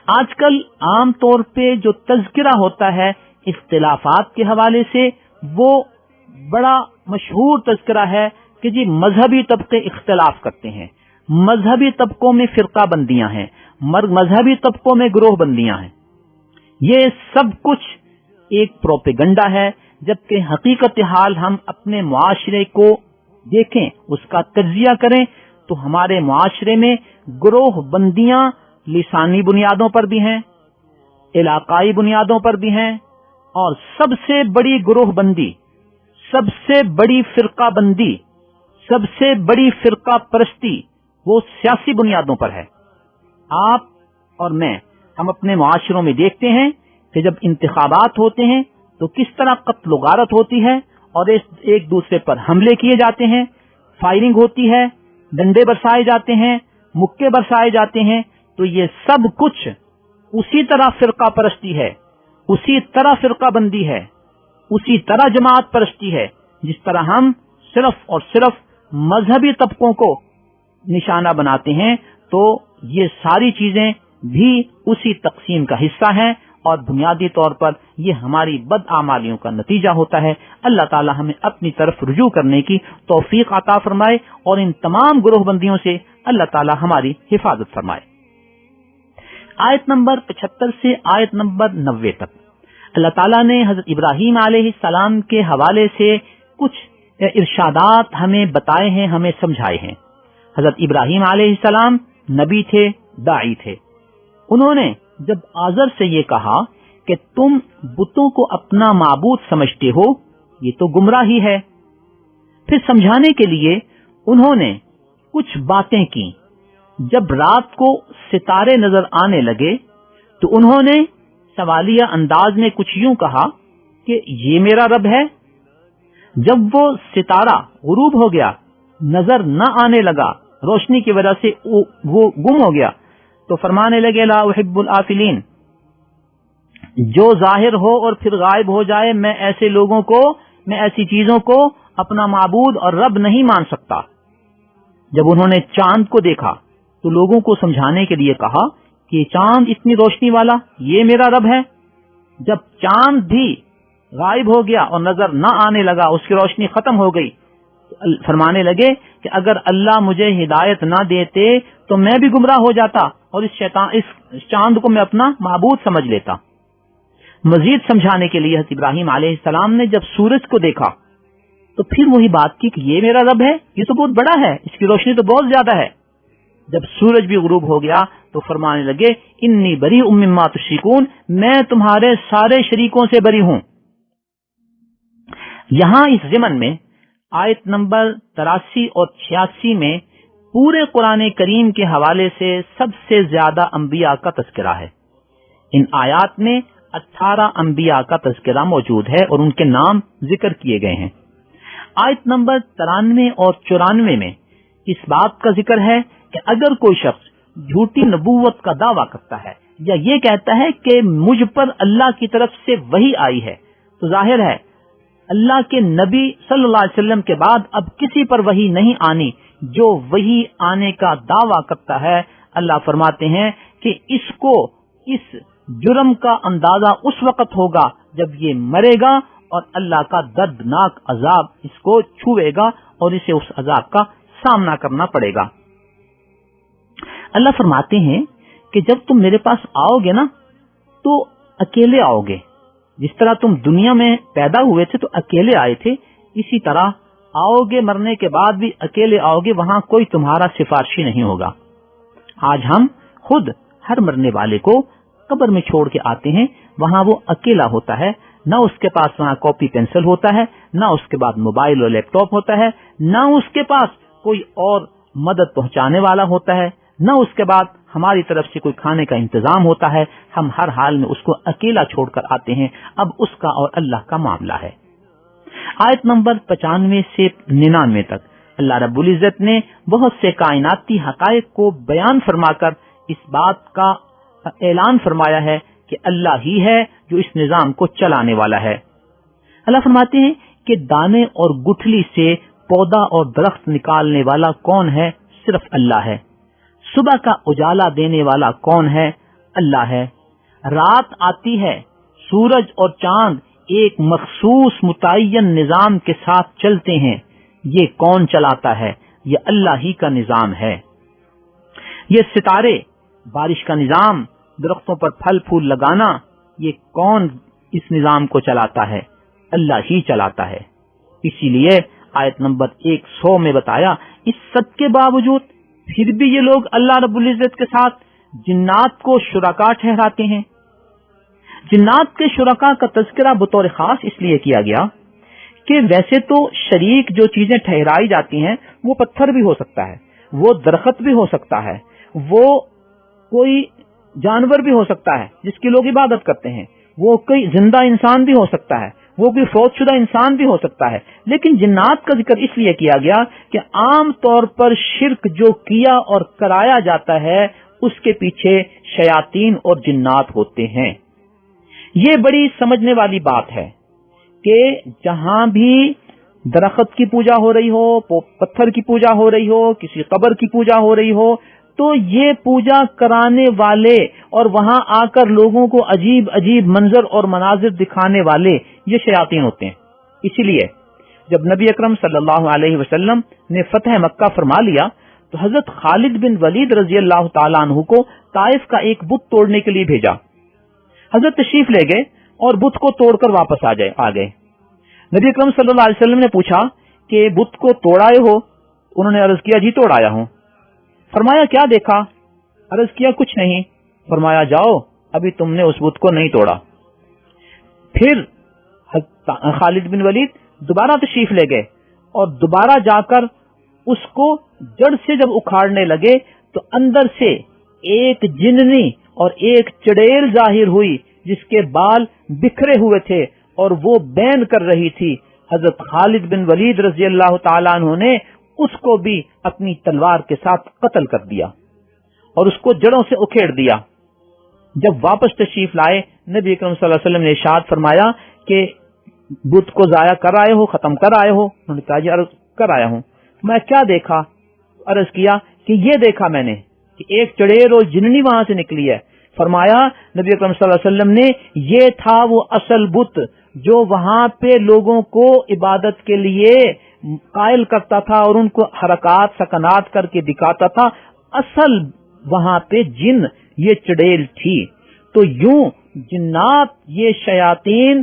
آج کل عام طور پہ جو تذکرہ ہوتا ہے اختلافات کے حوالے سے، وہ بڑا مشہور تذکرہ ہے کہ جی مذہبی طبقے اختلاف کرتے ہیں، مذہبی طبقوں میں فرقہ بندیاں ہیں، مذہبی طبقوں میں گروہ بندیاں ہیں۔ یہ سب کچھ ایک پروپیگنڈا ہے، جبکہ حقیقت حال ہم اپنے معاشرے کو دیکھیں، اس کا تجزیہ کریں تو ہمارے معاشرے میں گروہ بندیاں لسانی بنیادوں پر بھی ہیں، علاقائی بنیادوں پر بھی ہیں، اور سب سے بڑی گروہ بندی، سب سے بڑی فرقہ بندی، سب سے بڑی فرقہ پرستی وہ سیاسی بنیادوں پر ہے۔ آپ اور میں، ہم اپنے معاشروں میں دیکھتے ہیں کہ جب انتخابات ہوتے ہیں تو کس طرح قتل و غارت ہوتی ہے اور ایک دوسرے پر حملے کیے جاتے ہیں، فائرنگ ہوتی ہے، ڈنڈے برسائے جاتے ہیں، مکے برسائے جاتے ہیں۔ تو یہ سب کچھ اسی طرح فرقہ پرستی ہے، اسی طرح فرقہ بندی ہے، اسی طرح جماعت پرستی ہے، جس طرح ہم صرف اور صرف مذہبی طبقوں کو نشانہ بناتے ہیں۔ تو یہ ساری چیزیں بھی اسی تقسیم کا حصہ ہیں، اور بنیادی طور پر یہ ہماری بدعمالیوں کا نتیجہ ہوتا ہے۔ اللہ تعالی ہمیں اپنی طرف رجوع کرنے کی توفیق عطا فرمائے، اور ان تمام گروہ بندیوں سے اللہ تعالی ہماری حفاظت فرمائے۔ آیت نمبر 75 سے آیت نمبر 90 تک اللہ تعالیٰ نے حضرت ابراہیم علیہ السلام کے حوالے سے کچھ ارشادات ہمیں بتائے ہیں، ہمیں سمجھائے ہیں۔ حضرت ابراہیم علیہ السلام نبی تھے، داعی تھے۔ انہوں نے جب آزر سے یہ کہا کہ تم بتوں کو اپنا معبود سمجھتے ہو، یہ تو گمراہی ہے، پھر سمجھانے کے لیے انہوں نے کچھ باتیں کی۔ جب رات کو ستارے نظر آنے لگے تو انہوں نے سوالیہ انداز میں کچھ یوں کہا کہ یہ میرا رب ہے۔ جب وہ ستارہ غروب ہو گیا، نظر نہ آنے لگا، روشنی کی وجہ سے وہ گم ہو گیا، تو فرمانے لگے لا احب الآفلین، جو ظاہر ہو اور پھر غائب ہو جائے، میں ایسے لوگوں کو، میں ایسی چیزوں کو اپنا معبود اور رب نہیں مان سکتا۔ جب انہوں نے چاند کو دیکھا تو لوگوں کو سمجھانے کے لیے کہا کہ چاند اتنی روشنی والا، یہ میرا رب ہے۔ جب چاند بھی غائب ہو گیا اور نظر نہ آنے لگا، اس کی روشنی ختم ہو گئی، فرمانے لگے کہ اگر اللہ مجھے ہدایت نہ دیتے تو میں بھی گمراہ ہو جاتا اور اس چاند کو میں اپنا معبود سمجھ لیتا۔ مزید سمجھانے کے لیے حضرت ابراہیم علیہ السلام نے جب سورج کو دیکھا تو پھر وہی بات کی کہ یہ میرا رب ہے، یہ تو بہت بڑا ہے، اس کی روشنی تو بہت زیادہ ہے۔ جب سورج بھی غروب ہو گیا تو فرمانے لگے انی بری مما تشرکون، میں تمہارے سارے شریکوں سے بری ہوں۔ یہاں اس ضمن میں آیت نمبر 83 اور 86 میں پورے قرآن کریم کے حوالے سے سب سے زیادہ انبیاء کا تذکرہ ہے۔ ان آیات میں 18 انبیاء کا تذکرہ موجود ہے اور ان کے نام ذکر کیے گئے ہیں۔ آیت نمبر 93 اور 94 میں اس بات کا ذکر ہے کہ اگر کوئی شخص جھوٹی نبوت کا دعویٰ کرتا ہے یا یہ کہتا ہے کہ مجھ پر اللہ کی طرف سے وحی آئی ہے، تو ظاہر ہے اللہ کے نبی صلی اللہ علیہ وسلم کے بعد اب کسی پر وحی نہیں آنی جو وحی آنے کا دعویٰ کرتا ہے۔ اللہ فرماتے ہیں کہ اس جرم کا اندازہ اس وقت ہوگا جب یہ مرے گا اور اللہ کا دردناک عذاب اس کو چھوئے گا اور اسے اس عذاب کا سامنا کرنا پڑے گا۔ اللہ فرماتے ہیں کہ جب تم میرے پاس آؤ گے نا تو اکیلے آؤ گے، جس طرح تم دنیا میں پیدا ہوئے تھے تو اکیلے آئے تھے، اسی طرح آؤ گے، مرنے کے بعد بھی اکیلے آؤ گے، وہاں کوئی تمہارا سفارشی نہیں ہوگا۔ آج ہم خود ہر مرنے والے کو قبر میں چھوڑ کے آتے ہیں، وہاں وہ اکیلا ہوتا ہے، نہ اس کے پاس وہاں کاپی پینسل ہوتا ہے، نہ اس کے بعد موبائل اور لیپ ٹاپ ہوتا ہے، نہ اس کے پاس کوئی اور مدد پہنچانے والا ہوتا ہے، نہ اس کے بعد ہماری طرف سے کوئی کھانے کا انتظام ہوتا ہے۔ ہم ہر حال میں اس کو اکیلا چھوڑ کر آتے ہیں۔ اب اس کا اور اللہ کا معاملہ ہے۔ آیت نمبر 95 سے 99 تک اللہ رب العزت نے بہت سے کائناتی حقائق کو بیان فرما کر اس بات کا اعلان فرمایا ہے کہ اللہ ہی ہے جو اس نظام کو چلانے والا ہے۔ اللہ فرماتے ہیں کہ دانے اور گٹھلی سے پودا اور درخت نکالنے والا کون ہے؟ صرف اللہ ہے۔ صبح کا اجالا دینے والا کون ہے؟ اللہ ہے۔ رات آتی ہے، سورج اور چاند ایک مخصوص متعین نظام کے ساتھ چلتے ہیں، یہ کون چلاتا ہے؟ یہ اللہ ہی کا نظام ہے۔ یہ ستارے، بارش کا نظام، درختوں پر پھل پھول لگانا، یہ کون اس نظام کو چلاتا ہے؟ اللہ ہی چلاتا ہے۔ اسی لیے آیت نمبر 100 میں بتایا، اس سب کے باوجود پھر بھی یہ لوگ اللہ رب العزت کے ساتھ جنات کو شرکا ٹھہراتے ہیں۔ جنات کے شرکا کا تذکرہ بطور خاص اس لیے کیا گیا کہ ویسے تو شریک جو چیزیں ٹھہرائی جاتی ہیں وہ پتھر بھی ہو سکتا ہے، وہ درخت بھی ہو سکتا ہے، وہ کوئی جانور بھی ہو سکتا ہے جس کی لوگ عبادت کرتے ہیں، وہ کوئی زندہ انسان بھی ہو سکتا ہے، وہ کوئی فوت شدہ انسان بھی ہو سکتا ہے۔ لیکن جنات کا ذکر اس لیے کیا گیا کہ عام طور پر شرک جو کیا اور کرایا جاتا ہے اس کے پیچھے شیاطین اور جنات ہوتے ہیں۔ یہ بڑی سمجھنے والی بات ہے کہ جہاں بھی درخت کی پوجا ہو رہی ہو، پتھر کی پوجا ہو رہی ہو، کسی قبر کی پوجا ہو رہی ہو، تو یہ پوجا کرانے والے اور وہاں آ کر لوگوں کو عجیب عجیب منظر اور مناظر دکھانے والے یہ شیاطین ہوتے ہیں۔ اسی لیے جب نبی اکرم صلی اللہ علیہ وسلم نے فتح مکہ فرما لیا تو حضرت خالد بن ولید رضی اللہ تعالیٰ عنہ کو طائف کا ایک بت توڑنے کے لیے بھیجا۔ حضرت تشریف لے گئے اور بت کو توڑ کر واپس آ گئے۔ نبی اکرم صلی اللہ علیہ وسلم نے پوچھا کہ بت کو توڑائے ہو؟ انہوں نے عرض کیا جی توڑایا ہوں۔ فرمایا کیا دیکھا؟ عرض کیا کچھ نہیں۔ فرمایا جاؤ ابھی تم نے اس بت کو نہیں توڑا۔ پھر خالد بن ولید دوبارہ تشریف لے گئے اور دوبارہ جا کر اس کو جڑ سے جب اکھاڑنے لگے تو اندر سے ایک جننی اور ایک چڑیل ظاہر ہوئی جس کے بال بکھرے ہوئے تھے اور وہ بین کر رہی تھی۔ حضرت خالد بن ولید رضی اللہ تعالیٰ عنہ نے اس کو بھی اپنی تلوار کے ساتھ قتل کر دیا اور اس کو جڑوں سے اکھیڑ دیا۔ جب واپس تشریف لائے نبی اکرم صلی اللہ علیہ وسلم نے ارشاد فرمایا کہ بت کو ضائع کر آئے ہو، ختم کر آئے ہو؟ انہوں نے کہا جی عرض کر آیا ہوں۔ میں کیا دیکھا؟ عرض کیا کہ یہ دیکھا میں نے کہ ایک چڑیل اور جننی وہاں سے نکلی ہے۔ فرمایا نبی اکرم صلی اللہ علیہ وسلم نے یہ تھا وہ اصل بت جو وہاں پہ لوگوں کو عبادت کے لیے قائل کرتا تھا اور ان کو حرکات سکنات کر کے دکھاتا تھا۔ اصل وہاں پہ جن یہ چڑیل تھی۔ تو یوں جنات یہ شیاطین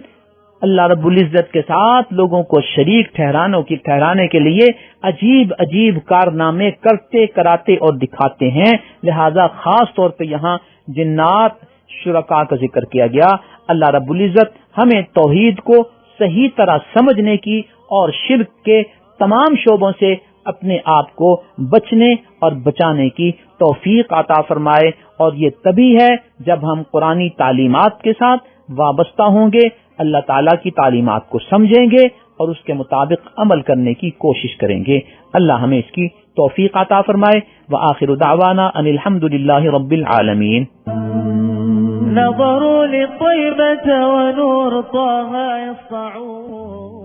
اللہ رب العزت کے ساتھ لوگوں کو شریک ٹھہرانے کے لیے عجیب عجیب کارنامے کرتے کراتے اور دکھاتے ہیں۔ لہذا خاص طور پہ یہاں جنات شرکا کا ذکر کیا گیا۔ اللہ رب العزت ہمیں توحید کو صحیح طرح سمجھنے کی اور شرک کے تمام شعبوں سے اپنے آپ کو بچنے اور بچانے کی توفیق عطا فرمائے، اور یہ تبھی ہے جب ہم قرآنی تعلیمات کے ساتھ وابستہ ہوں گے، اللہ تعالیٰ کی تعلیمات کو سمجھیں گے اور اس کے مطابق عمل کرنے کی کوشش کریں گے۔ اللہ ہمیں اس کی توفیق عطا فرمائے۔ وآخر دعوانا ان الحمد للہ رب العالمین۔ نظروا لطيبة ونور طه يسطعون